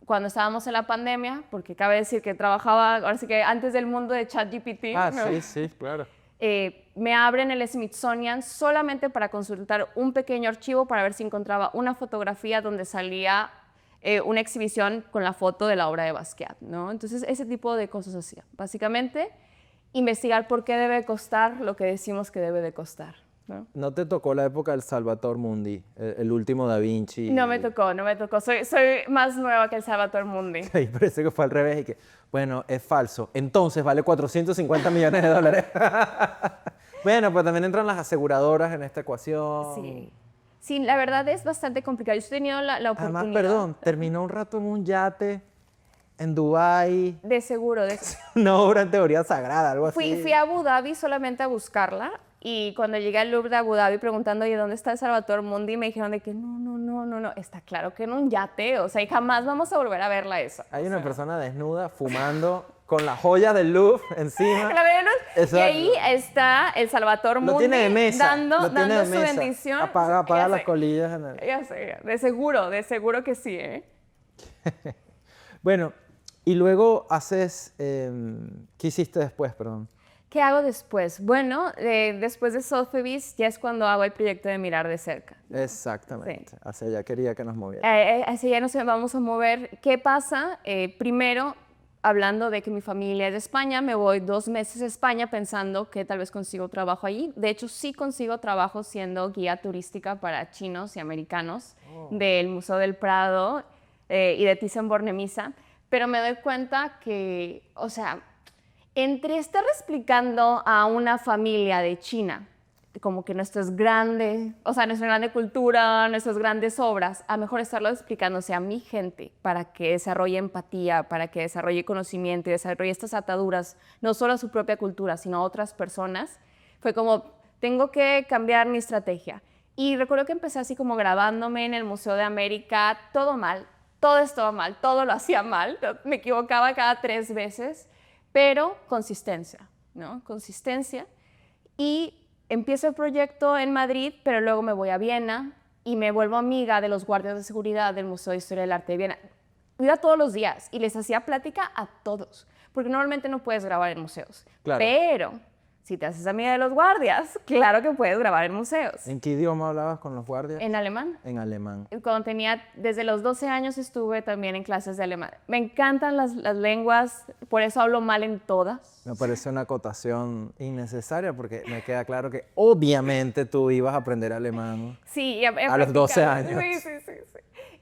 cuando estábamos en la pandemia, porque cabe decir que trabajaba, ahora sí que antes del mundo de ChatGPT, ¿no? Sí, sí, claro. Me abren el Smithsonian solamente para consultar un pequeño archivo para ver si encontraba una fotografía donde salía una exhibición con la foto de la obra de Basquiat, ¿no? Entonces, ese tipo de cosas hacía. Básicamente, investigar por qué debe costar lo que decimos que debe de costar, ¿no? ¿No te tocó la época del Salvator Mundi, el último Da Vinci? No me tocó, no me tocó. Soy más nueva que el Salvator Mundi. Y parece que fue al revés y que, bueno, es falso. Entonces vale $450 millones. Bueno, pues también entran las aseguradoras en esta ecuación. Sí. Sí, la verdad es bastante complicado. Yo he tenido la oportunidad. Además, perdón, terminó un rato en un yate en Dubái, De seguro. una obra en teoría sagrada, algo así. Fui a Abu Dhabi solamente a buscarla y cuando llegué al Louvre de Abu Dhabi preguntando, oye, ¿dónde está el Salvator Mundi? Me dijeron de que no, está claro que en un yate, o sea, y jamás vamos a volver a verla esa. Hay una persona desnuda fumando con las joyas del Louvre encima. La verdad, y Exacto. ahí está el Salvator Lo Mundi tiene de mesa. dando lo tiene de su mesa. bendición. Apaga Ya las sé, colillas. En el... Ya sé, de seguro que sí, ¿eh? Bueno, y luego haces... ¿qué hiciste después, perdón? ¿Qué hago después? Bueno, después de Sotheby's ya es cuando hago el proyecto de Mirar de Cerca. Exactamente. Sí. Hacia allá quería que nos moviera. Así ya nos vamos a mover. ¿Qué pasa? Primero, hablando de que mi familia es de España, me voy 2 meses a España pensando que tal vez consigo trabajo allí. De hecho, sí consigo trabajo siendo guía turística para chinos y americanos del Museo del Prado y de Thyssen-Bornemisza. Pero me doy cuenta que, o sea, entre estar explicando a una familia de China como que nuestro es grande, o sea, nuestra grande cultura, nuestras grandes obras, a mejor estarlo explicándose a mi gente para que desarrolle empatía, para que desarrolle conocimiento y desarrolle estas ataduras, no solo a su propia cultura, sino a otras personas, fue como, tengo que cambiar mi estrategia. Y recuerdo que empecé así como grabándome en el Museo de América, todo mal, todo estaba mal, todo lo hacía mal, me equivocaba cada 3 veces, pero consistencia, ¿no? Consistencia. Y empiezo el proyecto en Madrid, pero luego me voy a Viena y me vuelvo amiga de los guardias de seguridad del Museo de Historia del Arte de Viena. Iba todos los días y les hacía plática a todos, porque normalmente no puedes grabar en museos. Claro. Pero si te haces amiga de los guardias, claro que puedes grabar en museos. ¿En qué idioma hablabas con los guardias? En alemán. En alemán. Cuando tenía, desde los 12 años estuve también en clases de alemán. Me encantan las lenguas, por eso hablo mal en todas. Me parece una acotación innecesaria porque me queda claro que obviamente tú ibas a aprender alemán. Sí, a los 12 años.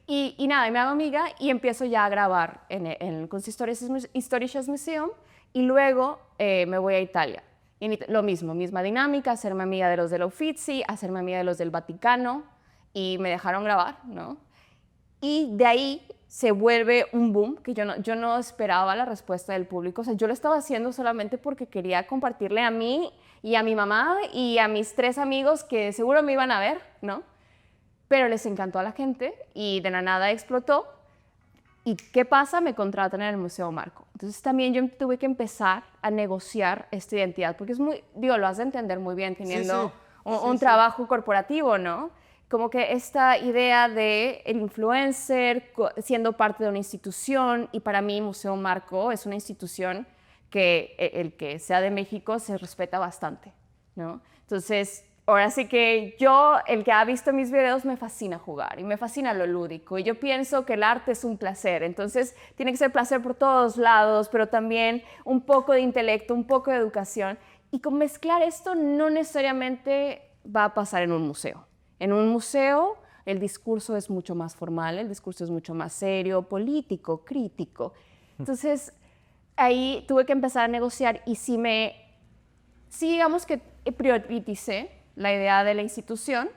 Sí. Y nada, me hago amiga y empiezo ya a grabar en el Historisches Museum y luego me voy a Italia. Y lo mismo, misma dinámica, hacerme amiga de los del Uffizi, hacerme amiga de los del Vaticano y me dejaron grabar, ¿no? Y de ahí se vuelve un boom que yo no esperaba la respuesta del público. O sea, yo lo estaba haciendo solamente porque quería compartirle a mí y a mi mamá y a mis 3 amigos que seguro me iban a ver, ¿no? Pero les encantó a la gente y de la nada explotó. ¿Y qué pasa? Me contratan en el Museo Marco. Entonces también yo tuve que empezar a negociar esta identidad, porque es muy, digo, lo has de entender muy bien teniendo un trabajo corporativo, ¿no? Como que esta idea de el influencer siendo parte de una institución, y para mí Museo Marco es una institución que el que sea de México se respeta bastante, ¿no? Entonces, ahora sí que yo, el que ha visto mis videos, me fascina jugar y me fascina lo lúdico. Y yo pienso que el arte es un placer. Entonces, tiene que ser placer por todos lados, pero también un poco de intelecto, un poco de educación. Y con mezclar esto no necesariamente va a pasar en un museo. En un museo, el discurso es mucho más formal, el discurso es mucho más serio, político, crítico. Entonces, ahí tuve que empezar a negociar y sí digamos que prioricé la idea de la institución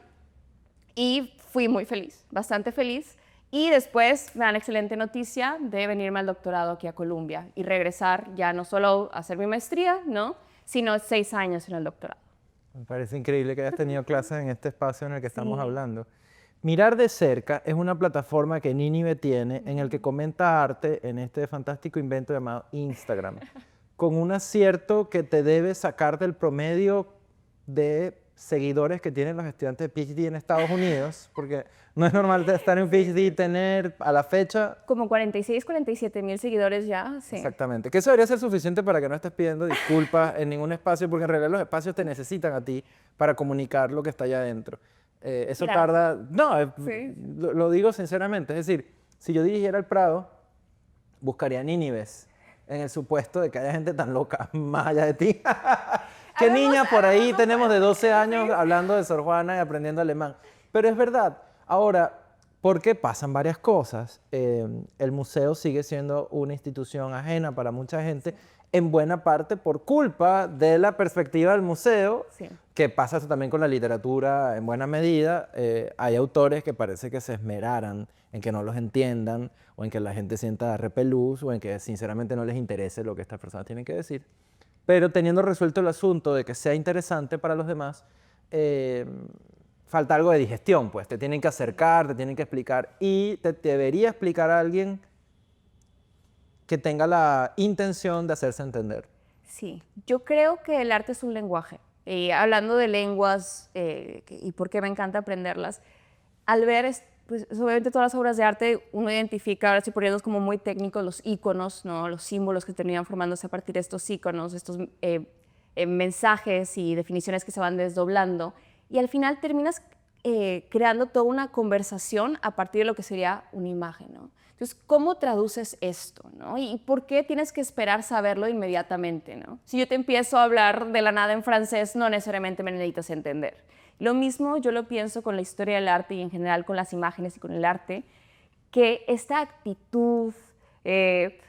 y fui muy feliz, bastante feliz. Y después me dan excelente noticia de venirme al doctorado aquí a Columbia y regresar ya no solo a hacer mi maestría, ¿no? Sino 6 años en el doctorado. Me parece increíble que hayas tenido clases en este espacio en el que estamos hablando. Mirar de Cerca es una plataforma que Nínive tiene en el que comenta arte en este fantástico invento llamado Instagram, con un acierto que te debe sacar del promedio de seguidores que tienen los estudiantes de PhD en Estados Unidos, porque no es normal estar en un PhD y tener a la fecha... Como 46, 47 mil seguidores ya, sí. Exactamente, que eso debería ser suficiente para que no estés pidiendo disculpas en ningún espacio, porque en realidad los espacios te necesitan a ti para comunicar lo que está allá adentro. Eso Claro. tarda... No, Sí. lo digo sinceramente, es decir, si yo dirigiera el Prado, buscaría Nínives, en el supuesto de que haya gente tan loca más allá de ti. ¿Qué niña por ahí tenemos de 12 años hablando de Sor Juana y aprendiendo alemán? Pero es verdad. Ahora, porque pasan varias cosas. El museo sigue siendo una institución ajena para mucha gente. en buena parte por culpa de la perspectiva del museo, Sí. que pasa eso también con la literatura en buena medida. Hay autores que parece que se esmeraran en que no los entiendan, o en que la gente sienta repelús, o en que sinceramente no les interese lo que estas personas tienen que decir. Pero teniendo resuelto el asunto de que sea interesante para los demás, eh, falta algo de digestión, pues. Te tienen que acercar, te tienen que explicar, y te debería explicar a alguien que tenga la intención de hacerse entender. Sí, yo creo que el arte es un lenguaje. Y hablando de lenguas y por qué me encanta aprenderlas, al ver, pues, obviamente todas las obras de arte, uno identifica, ahora estoy poniendo como muy técnicos, los íconos, ¿no? Los símbolos que terminan formándose a partir de estos íconos, estos mensajes y definiciones que se van desdoblando. Y al final terminas creando toda una conversación a partir de lo que sería una imagen, ¿no? Entonces, ¿cómo traduces esto, no? ¿Y por qué tienes que esperar saberlo inmediatamente, no? Si yo te empiezo a hablar de la nada en francés, no necesariamente me necesitas entender. Lo mismo yo lo pienso con la historia del arte y en general con las imágenes y con el arte, que esta actitud que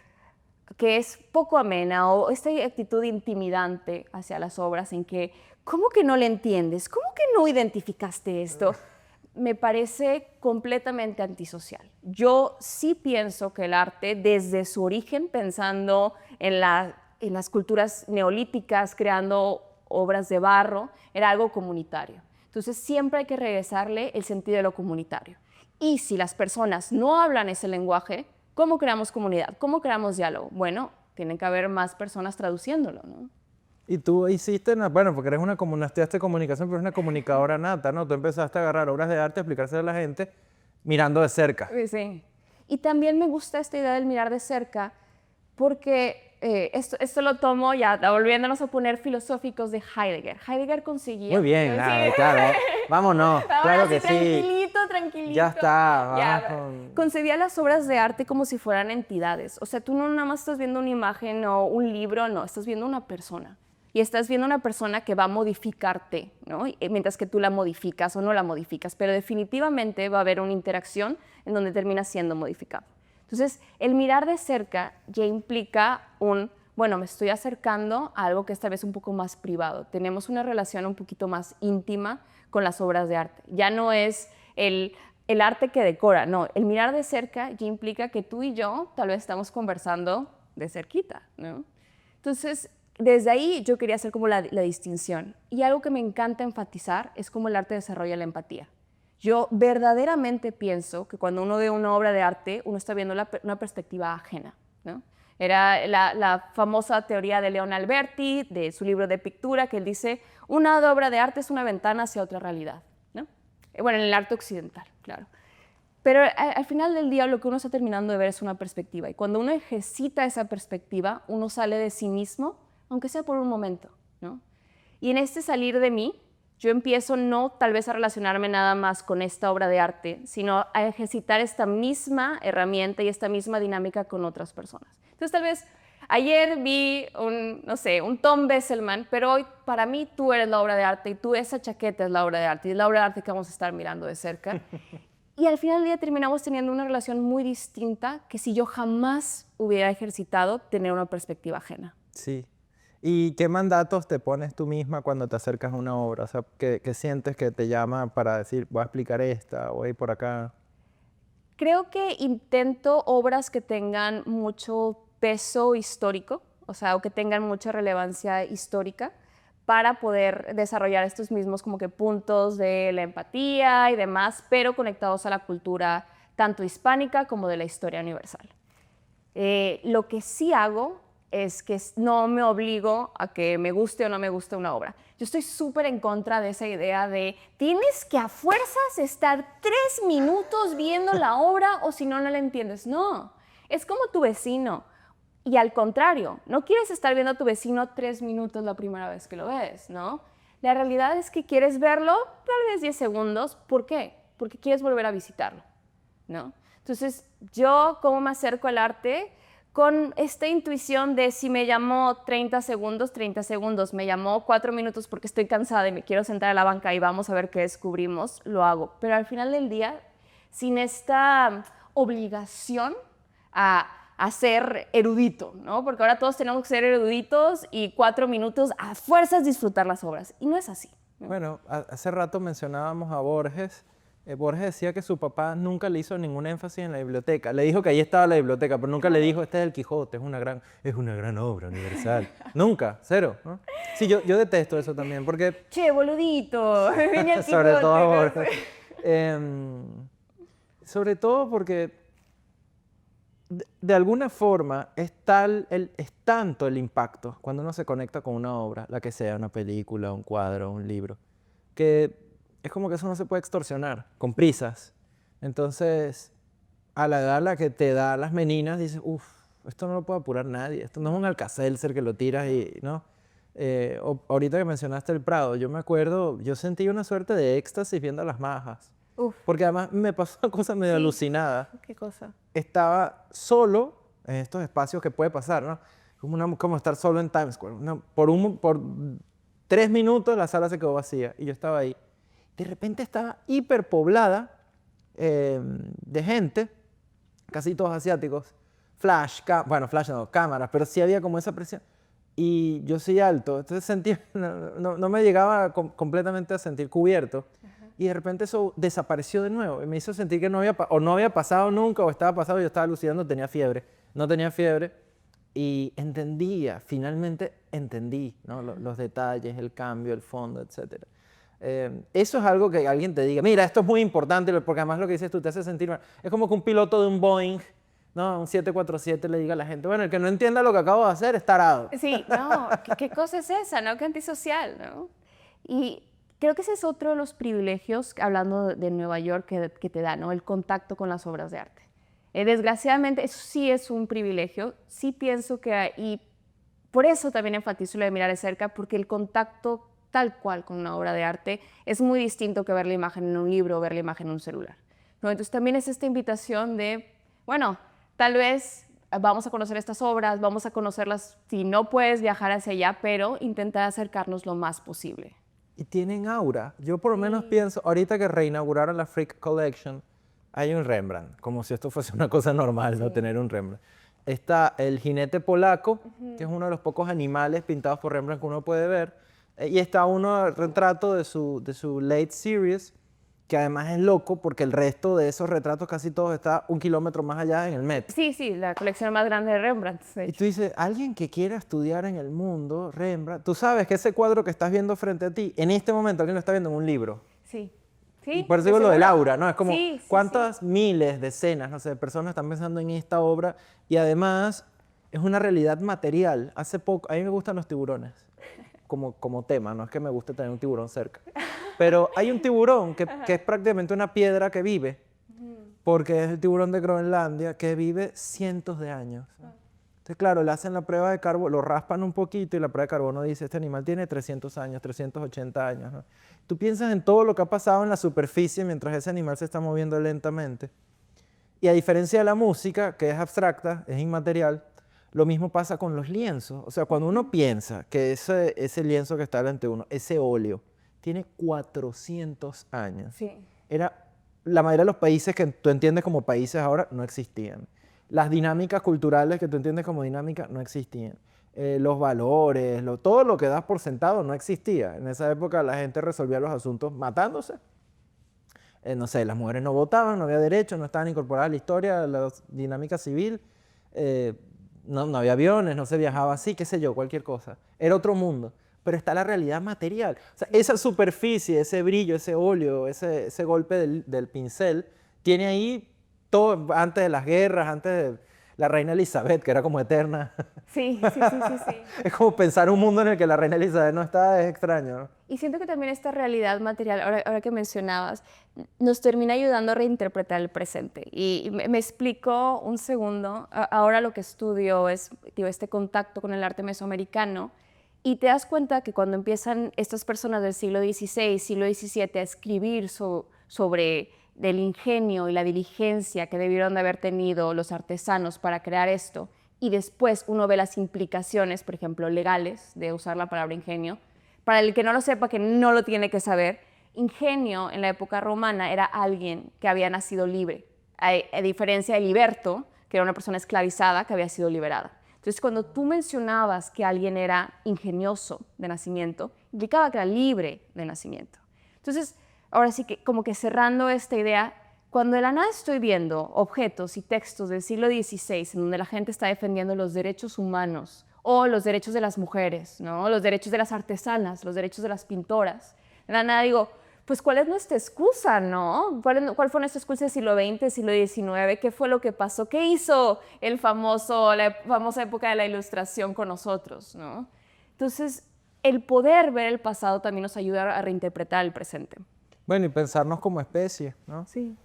es poco amena o esta actitud intimidante hacia las obras en que, ¿cómo que no le entiendes? ¿Cómo que no identificaste esto? Me parece completamente antisocial. Yo sí pienso que el arte, desde su origen, pensando en las culturas neolíticas, creando obras de barro, era algo comunitario. Entonces siempre hay que regresarle el sentido de lo comunitario. Y si las personas no hablan ese lenguaje, ¿cómo creamos comunidad? ¿Cómo creamos diálogo? Bueno, tienen que haber más personas traduciéndolo, ¿no? Y tú hiciste, bueno, porque estudiaste comunicación, pero eres una comunicadora nata, ¿no? Tú empezaste a agarrar obras de arte, a explicárselas a la gente mirando de cerca. Sí. Y también me gusta esta idea del mirar de cerca, porque esto lo tomo ya, volviéndonos a poner filosóficos de Heidegger. Heidegger conseguía... Muy bien, Sí. claro. Vámonos, claro que sí. Tranquilito. Ya está, Ya, vamos con... concebía las obras de arte como si fueran entidades. O sea, tú no nada más estás viendo una imagen o un libro, no, estás viendo una persona. Y estás viendo una persona que va a modificarte, ¿no? Mientras que tú la modificas o no la modificas, pero definitivamente va a haber una interacción en donde termina siendo modificado. Entonces, el mirar de cerca ya implica bueno, me estoy acercando a algo que esta vez un poco más privado. Tenemos una relación un poquito más íntima con las obras de arte. Ya no es el arte que decora, no. El mirar de cerca ya implica que tú y yo tal vez estamos conversando de cerquita, ¿no? Entonces, desde ahí yo quería hacer como la distinción. Y algo que me encanta enfatizar es cómo el arte desarrolla la empatía. Yo verdaderamente pienso que cuando uno ve una obra de arte, uno está viendo una perspectiva ajena, ¿no? Era la famosa teoría de Leon Alberti, de su libro de Pictura, que él dice, una obra de arte es una ventana hacia otra realidad, ¿no? Bueno, en el arte occidental, claro. Pero al final del día lo que uno está terminando de ver es una perspectiva. Y cuando uno ejercita esa perspectiva, uno sale de sí mismo, aunque sea por un momento, ¿no? Y en este salir de mí, yo empiezo no tal vez a relacionarme nada más con esta obra de arte, sino a ejercitar esta misma herramienta y esta misma dinámica con otras personas. Entonces tal vez ayer vi no sé, un Tom Besselman, pero hoy para mí tú eres la obra de arte y tú esa chaqueta es la obra de arte y es la obra de arte que vamos a estar mirando de cerca. Y al final del día terminamos teniendo una relación muy distinta que si yo jamás hubiera ejercitado tener una perspectiva ajena. Sí. ¿Y qué mandatos te pones tú misma cuando te acercas a una obra? O sea, ¿qué sientes que te llama para decir, voy a explicar esta, voy a ir por acá? Creo que intento obras que tengan mucho peso histórico, o sea, o que tengan mucha relevancia histórica para poder desarrollar estos mismos como que puntos de la empatía y demás, pero conectados a la cultura tanto hispánica como de la historia universal. Lo que sí hago es que no me obligo a que me guste o no me guste una obra. Yo estoy súper en contra de esa idea de tienes que a fuerzas estar 3 minutos viendo la obra o si no, no la entiendes. No, es como tu vecino. Y al contrario, no quieres estar viendo a tu vecino 3 minutos la primera vez que lo ves, ¿no? La realidad es que quieres verlo tal vez 10 segundos. ¿Por qué? Porque quieres volver a visitarlo, ¿no? Entonces, yo, ¿cómo me acerco al arte? Con esta intuición de si me llamó 30 segundos, me llamó 4 minutos porque estoy cansada y me quiero sentar a la banca y vamos a ver qué descubrimos, lo hago. Pero al final del día, sin esta obligación a a ser erudito, ¿no? Porque ahora todos tenemos que ser eruditos y 4 minutos a fuerzas disfrutar las obras. Y no es así, ¿no? Bueno, hace rato mencionábamos a Borges. Borges decía que su papá nunca le hizo ningún énfasis en la biblioteca. Le dijo que ahí estaba la biblioteca, pero nunca le dijo, este es el Quijote, es una gran obra universal. Nunca, cero, ¿no? Sí, yo detesto eso también, porque... Che, boludito, venía el sobre todo a Quijote. Borges. Sobre todo porque de alguna forma es tanto el impacto cuando uno se conecta con una obra, la que sea, una película, un cuadro, un libro, que es como que eso no se puede extorsionar con prisas. Entonces, a la edad a la que te da las meninas, dices, uff, esto no lo puede apurar nadie, esto no es un Alka-Seltzer que lo tiras y, ¿no? Ahorita que mencionaste el Prado, yo me acuerdo, yo sentí una suerte de éxtasis viendo las majas. Uf, Porque además me pasó una cosa medio Sí. alucinada. qué cosa. Estaba solo en estos espacios que puede pasar, ¿no? Como estar solo en Times Square. Por 3 minutos la sala se quedó vacía y yo estaba ahí. De repente estaba hiperpoblada de gente, casi todos asiáticos. Flash no, cámaras, pero sí había como esa presión. Y yo soy alto, entonces sentí, no me llegaba completamente a sentir cubierto. Y de repente eso desapareció de nuevo y me hizo sentir que no había pasado nunca o estaba pasado, yo estaba alucinando, tenía fiebre. No tenía fiebre y finalmente entendí, ¿no? Los detalles, el cambio, el fondo, etc. Eso es algo que alguien te diga, mira, esto es muy importante, porque además lo que dices tú te hace sentir mal. Es como que un piloto de un Boeing, ¿no? Un 747 le diga a la gente, bueno, el que no entienda lo que acabo de hacer es tarado. Sí, no, ¿qué cosa es esa, no? Qué antisocial, ¿no? Y creo que ese es otro de los privilegios, hablando de Nueva York, que te da, ¿no? El contacto con las obras de arte. Desgraciadamente, eso sí es un privilegio. Sí pienso que, y por eso también enfatizo lo de mirar de cerca, porque el contacto tal cual con una obra de arte es muy distinto que ver la imagen en un libro o ver la imagen en un celular, ¿no? Entonces también es esta invitación de, bueno, tal vez vamos a conocer estas obras, vamos a conocerlas si no puedes viajar hacia allá, pero intentar acercarnos lo más posible. Y tienen aura. Yo por lo menos pienso, ahorita que reinauguraron la Frick Collection, hay un Rembrandt, como si esto fuese una cosa normal, ¿no? Tener un Rembrandt. Está el jinete polaco, que es uno de los pocos animales pintados por Rembrandt que uno puede ver. Y está el retrato de su late series, que además es loco porque el resto de esos retratos, casi todos, está 1 kilómetro más allá en el Met. Sí, la colección más grande de Rembrandt. Y tú dices, alguien que quiera estudiar en el mundo, Rembrandt, tú sabes que ese cuadro que estás viendo frente a ti, en este momento alguien lo está viendo en un libro. Sí. Y por eso digo lo del aura, ¿no? Es como Sí, cuántas miles, decenas, no sé, de personas están pensando en esta obra y además es una realidad material. Hace poco, a mí me gustan los tiburones como tema, no es que me guste tener un tiburón cerca, pero hay un tiburón que es prácticamente una piedra que vive, porque es el tiburón de Groenlandia que vive cientos de años. Entonces, claro, le hacen la prueba de carbono, lo raspan un poquito y la prueba de carbono dice, este animal tiene 300 años, 380 años, ¿no? Tú piensas en todo lo que ha pasado en la superficie mientras ese animal se está moviendo lentamente. Y a diferencia de la música, que es abstracta, es inmaterial, lo mismo pasa con los lienzos. O sea, cuando uno piensa que ese lienzo que está delante de uno, ese óleo, tiene 400 años. Sí. La mayoría de los países que tú entiendes como países ahora no existían. Las dinámicas culturales que tú entiendes como dinámicas no existían. Los valores, todo lo que das por sentado no existía. En esa época la gente resolvía los asuntos matándose. No sé, las mujeres no votaban, no había derechos, no estaban incorporadas a la historia, a la dinámica civil. No había aviones, no se viajaba así, qué sé yo, cualquier cosa. Era otro mundo. Pero está la realidad material. O sea, esa superficie, ese brillo, ese óleo, ese golpe del pincel, tiene ahí todo antes de las guerras, antes de la reina Elizabeth, que era como eterna. Sí. Es como pensar un mundo en el que la reina Elizabeth no está, es extraño, ¿no? Y siento que también esta realidad material, ahora que mencionabas, nos termina ayudando a reinterpretar el presente. Y me explico un segundo. Ahora lo que estudio es este contacto con el arte mesoamericano y te das cuenta que cuando empiezan estas personas del siglo XVI, siglo XVII a escribir sobre el ingenio y la diligencia que debieron de haber tenido los artesanos para crear esto, y después uno ve las implicaciones, por ejemplo, legales de usar la palabra ingenio. Para el que no lo sepa, que no lo tiene que saber, ingenio en la época romana era alguien que había nacido libre, a diferencia de liberto, que era una persona esclavizada que había sido liberada. Entonces, cuando tú mencionabas que alguien era ingenioso de nacimiento, implicaba que era libre de nacimiento. Entonces, ahora sí que como que cerrando esta idea, cuando de la nada estoy viendo objetos y textos del siglo XVI en donde la gente está defendiendo los derechos humanos o los derechos de las mujeres, ¿no? Los derechos de las artesanas, los derechos de las pintoras, de la nada digo, pues ¿cuál es nuestra excusa, no? ¿Cuál fue nuestra excusa del siglo XX, siglo XIX? ¿Qué fue lo que pasó? ¿Qué hizo la famosa época de la Ilustración con nosotros, no? Entonces, el poder ver el pasado también nos ayuda a reinterpretar el presente. Bueno, y pensarnos como especie, ¿no? Sí.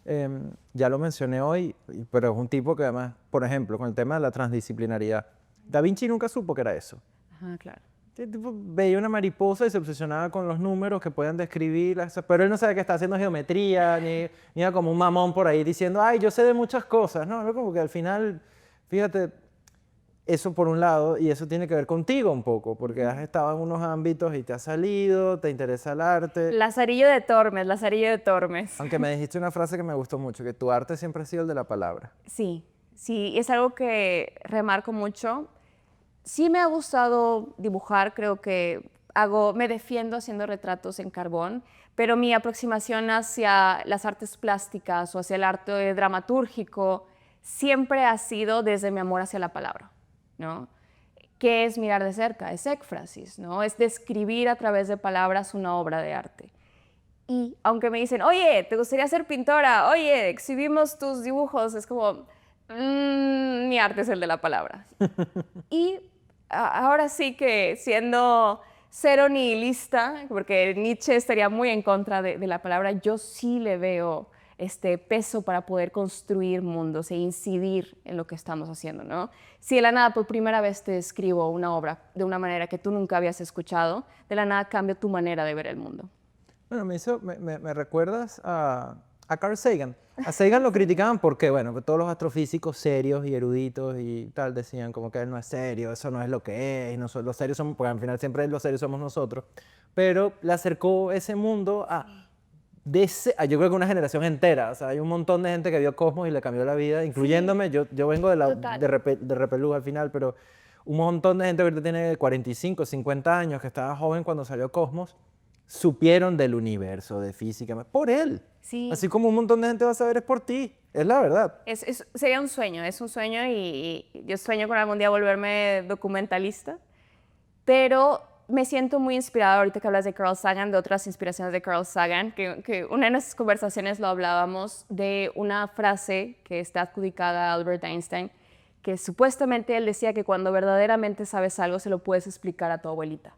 Ya lo mencioné hoy, pero es un tipo que además, por ejemplo, con el tema de la transdisciplinaridad, Da Vinci nunca supo que era eso. Ajá, claro. Este tipo veía una mariposa y se obsesionaba con los números que podían describir, pero él no sabía que estaba haciendo geometría, ni era como un mamón por ahí diciendo, ay, yo sé de muchas cosas, ¿no? Como que al final, fíjate, eso por un lado, y eso tiene que ver contigo un poco, porque has estado en unos ámbitos y te has salido, te interesa el arte. Lazarillo de Tormes, Lazarillo de Tormes. Aunque me dijiste una frase que me gustó mucho, que tu arte siempre ha sido el de la palabra. Sí, sí, es algo que remarco mucho. Sí me ha gustado dibujar, creo que me defiendo haciendo retratos en carbón, pero mi aproximación hacia las artes plásticas o hacia el arte dramatúrgico siempre ha sido desde mi amor hacia la palabra, ¿no? ¿Qué es mirar de cerca? Es éfrasis, ¿no? Es describir a través de palabras una obra de arte. Y aunque me dicen, oye, ¿te gustaría ser pintora? Oye, exhibimos tus dibujos, es como, mi arte es el de la palabra. Y ahora sí que siendo cero nihilista, porque Nietzsche estaría muy en contra de la palabra, yo sí le veo este peso para poder construir mundos e incidir en lo que estamos haciendo, ¿no? Si de la nada por primera vez te escribo una obra de una manera que tú nunca habías escuchado, de la nada cambio tu manera de ver el mundo. Bueno, me recuerdas a Carl Sagan. A Sagan lo criticaban porque, bueno, pues todos los astrofísicos serios y eruditos y tal decían como que él no es serio, eso no es lo que es, y nosotros, los serios somos, porque al final siempre los serios somos nosotros, pero le acercó ese mundo yo creo que una generación entera, o sea, hay un montón de gente que vio Cosmos y le cambió la vida, incluyéndome, yo vengo de Repelús al final, pero un montón de gente que ahorita tiene 45, 50 años, que estaba joven cuando salió Cosmos, supieron del universo, de física, por él. Sí. Así como un montón de gente va a saber es por ti, es la verdad. Sería un sueño, es un sueño y yo sueño con algún día volverme documentalista, pero me siento muy inspirada ahorita que hablas de Carl Sagan, de otras inspiraciones de Carl Sagan, que una de nuestras conversaciones lo hablábamos de una frase que está adjudicada a Albert Einstein, que supuestamente él decía que cuando verdaderamente sabes algo se lo puedes explicar a tu abuelita.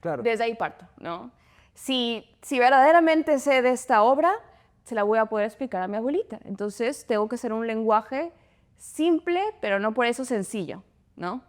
Claro. Desde ahí parto, ¿no? Si verdaderamente sé de esta obra, se la voy a poder explicar a mi abuelita. Entonces tengo que ser un lenguaje simple, pero no por eso sencillo, ¿no?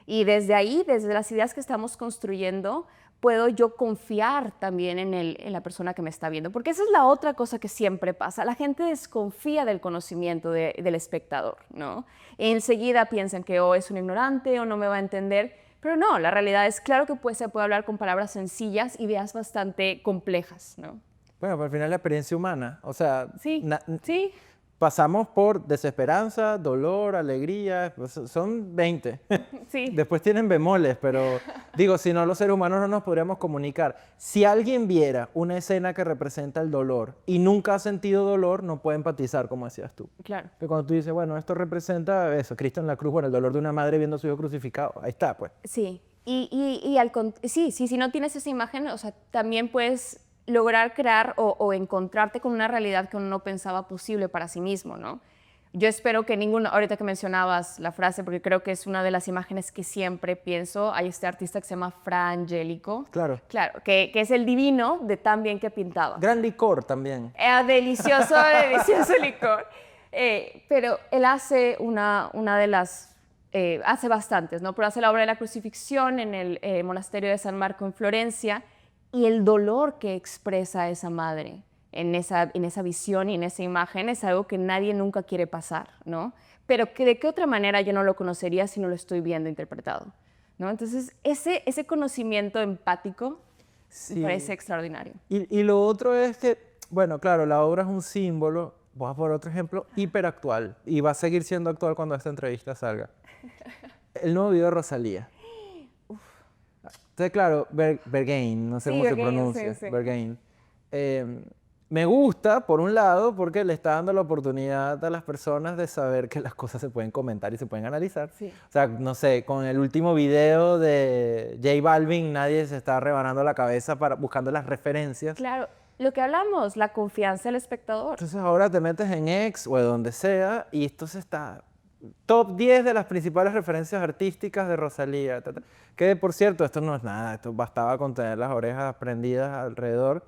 Y desde ahí, desde las ideas que estamos construyendo, puedo yo confiar también en la persona que me está viendo. Porque esa es la otra cosa que siempre pasa. La gente desconfía del conocimiento del espectador, ¿no? Enseguida piensan que o es un ignorante o no me va a entender. Pero no, la realidad es claro que se puede hablar con palabras sencillas, ideas bastante complejas, ¿no? Bueno, pero al final la experiencia humana, o sea, Sí, sí. pasamos por desesperanza, dolor, alegría, pues son 20. Sí. Después tienen bemoles, pero digo, si no, los seres humanos no nos podríamos comunicar. Si alguien viera una escena que representa el dolor y nunca ha sentido dolor, no puede empatizar, como decías tú. Claro. Pero cuando tú dices, bueno, esto representa eso, Cristo en la cruz, bueno, el dolor de una madre viendo a su hijo crucificado, ahí está, pues. Sí, si no tienes esa imagen, o sea, también puedes lograr crear o encontrarte con una realidad que uno no pensaba posible para sí mismo, ¿no? Yo espero que ahorita que mencionabas la frase, porque creo que es una de las imágenes que siempre pienso, hay este artista que se llama Fra Angelico. Claro. Claro, que es el divino de tan bien que pintaba. Gran licor también. Delicioso, delicioso licor. Pero él hace una de las... hace bastantes, ¿no? Pero hace la obra de la crucifixión en el monasterio de San Marco en Florencia, y el dolor que expresa esa madre en esa visión y en esa imagen es algo que nadie nunca quiere pasar, ¿no? Pero que de qué otra manera yo no lo conocería si no lo estoy viendo interpretado, ¿no? Entonces, ese conocimiento empático me parece extraordinario. Y lo otro es que, bueno, claro, la obra es un símbolo, voy a poner otro ejemplo hiperactual y va a seguir siendo actual cuando esta entrevista salga. El nuevo video de Rosalía. Entonces, claro, Berghain, no sé Sí, cómo se Berghain, pronuncia, sí, sí. Berghain. Me gusta, por un lado, porque le está dando la oportunidad a las personas de saber que las cosas se pueden comentar y se pueden analizar. Sí. O sea, no sé, con el último video de J Balvin, nadie se está rebanando la cabeza buscando las referencias. Claro, lo que hablamos, la confianza del espectador. Entonces ahora te metes en X o de donde sea y esto se está... Top 10 de las principales referencias artísticas de Rosalía. Que por cierto, esto no es nada, esto bastaba con tener las orejas prendidas alrededor.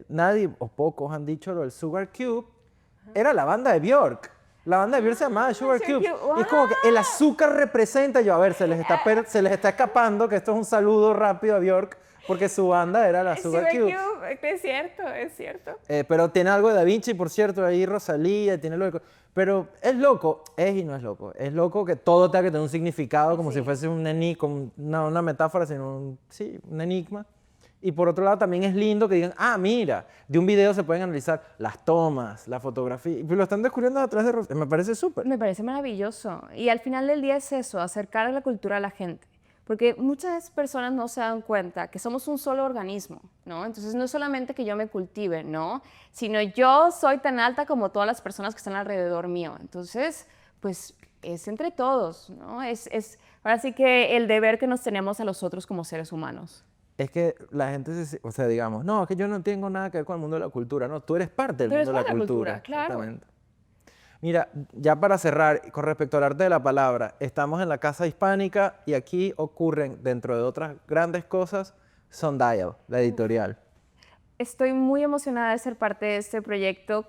Nadie o pocos han dicho lo del Sugar Cube. Era la banda de Björk. La banda de Björk se llamaba Sugar Sugar Cube. Cube, Y es como que el azúcar representa, yo, a ver, se les está escapando, que esto es un saludo rápido a Björk, porque su banda era la Sugar Cube. Es cierto, es cierto. Pero tiene algo de Da Vinci, por cierto, ahí Rosalía, tiene lo de... Pero es loco, es y no es loco. Es loco que todo tenga que tener un significado, como si fuese un enigma, una metáfora, sino un enigma. Y por otro lado también es lindo que digan, ah, mira, de un video se pueden analizar las tomas, la fotografía. Y lo están descubriendo a través de Rosalía. Me parece súper. Me parece maravilloso. Y al final del día es eso, acercar la cultura a la gente. Porque muchas personas no se dan cuenta que somos un solo organismo, ¿no? Entonces no es solamente que yo me cultive, ¿no? Sino yo soy tan alta como todas las personas que están alrededor mío. Entonces, pues es entre todos, ¿no? Ahora sí que el deber que nos tenemos a los otros como seres humanos. Es que la gente, o sea, digamos, no, es que yo no tengo nada que ver con el mundo de la cultura. No, tú eres parte del mundo de la cultura. Claro. Exactamente. Mira, ya para cerrar, con respecto al arte de la palabra, estamos en la Casa Hispánica y aquí ocurren, dentro de otras grandes cosas, Sundial, la editorial. Estoy muy emocionada de ser parte de este proyecto.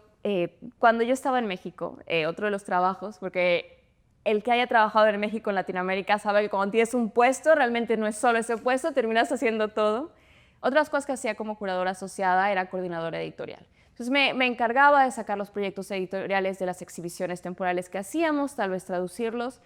Cuando yo estaba en México, otro de los trabajos, porque el que haya trabajado en México, en Latinoamérica, sabe que cuando tienes un puesto, realmente no es solo ese puesto, terminas haciendo todo. Otras cosas que hacía como curadora asociada era coordinadora editorial. Entonces me encargaba de sacar los proyectos editoriales de las exhibiciones temporales que hacíamos, tal vez traducirlos,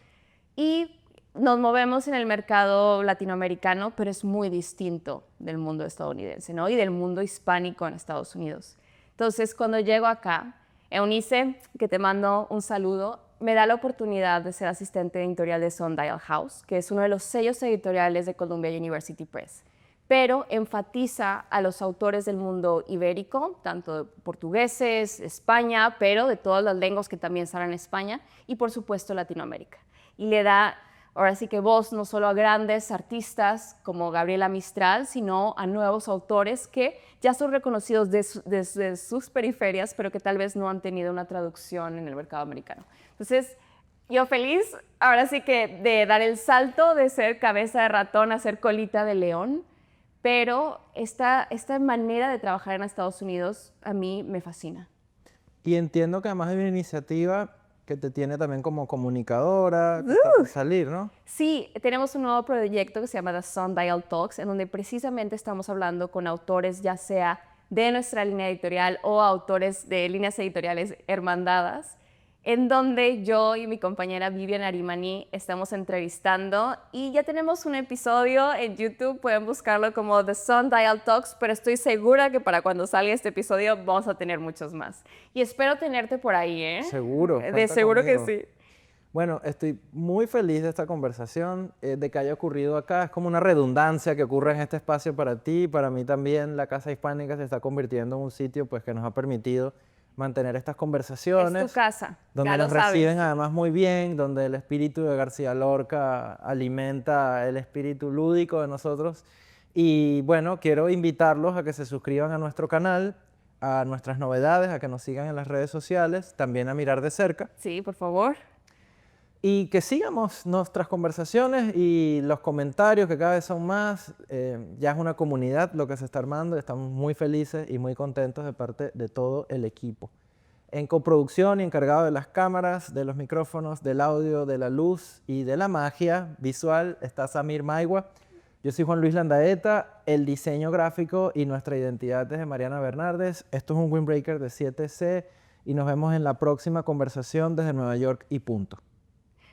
y nos movemos en el mercado latinoamericano, pero es muy distinto del mundo estadounidense, ¿no? Y del mundo hispánico en Estados Unidos. Entonces, cuando llego acá, Eunice, que te mando un saludo, me da la oportunidad de ser asistente editorial de Sundial House, que es uno de los sellos editoriales de Columbia University Press, pero enfatiza a los autores del mundo ibérico, tanto de portugueses, España, pero de todas las lenguas que también salen en España, y por supuesto Latinoamérica. Y le da, ahora sí que voz no solo a grandes artistas como Gabriela Mistral, sino a nuevos autores que ya son reconocidos desde sus periferias, pero que tal vez no han tenido una traducción en el mercado americano. Entonces, yo feliz, ahora sí que de dar el salto de ser cabeza de ratón a ser colita de león, pero esta manera de trabajar en Estados Unidos a mí me fascina. Y entiendo que además hay una iniciativa que te tiene también como comunicadora, que está por salir, ¿no? Sí, tenemos un nuevo proyecto que se llama The Sundial Talks, en donde precisamente estamos hablando con autores ya sea de nuestra línea editorial o autores de líneas editoriales hermandadas, en donde yo y mi compañera Vivian Arimani estamos entrevistando y ya tenemos un episodio en YouTube, pueden buscarlo como The Sundial Talks, pero estoy segura que para cuando salga este episodio vamos a tener muchos más. Y espero tenerte por ahí, ¿eh? Seguro. De seguro conmigo. que sí. Bueno, estoy muy feliz de esta conversación, de que haya ocurrido acá. Es como una redundancia que ocurre en este espacio para ti, para mí también. La Casa Hispánica se está convirtiendo en un sitio pues, que nos ha permitido mantener estas conversaciones. Es tu casa, donde ya nos lo sabes. reciben además muy bien, donde el espíritu de García Lorca alimenta el espíritu lúdico de nosotros. Y bueno, quiero invitarlos a que se suscriban a nuestro canal, a nuestras novedades, a que nos sigan en las redes sociales, también a mirar de cerca. Sí, por favor. Y que sigamos nuestras conversaciones y los comentarios, que cada vez son más. Ya es una comunidad lo que se está armando. Estamos muy felices y muy contentos de parte de todo el equipo. En coproducción y encargado de las cámaras, de los micrófonos, del audio, de la luz y de la magia visual está Samir Maigua. Yo soy Juan Luis Landaeta. El diseño gráfico y nuestra identidad es de Mariana Bernardes. Esto es un Windbreaker de 7C y nos vemos en la próxima conversación desde Nueva York y punto.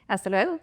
Hasta luego.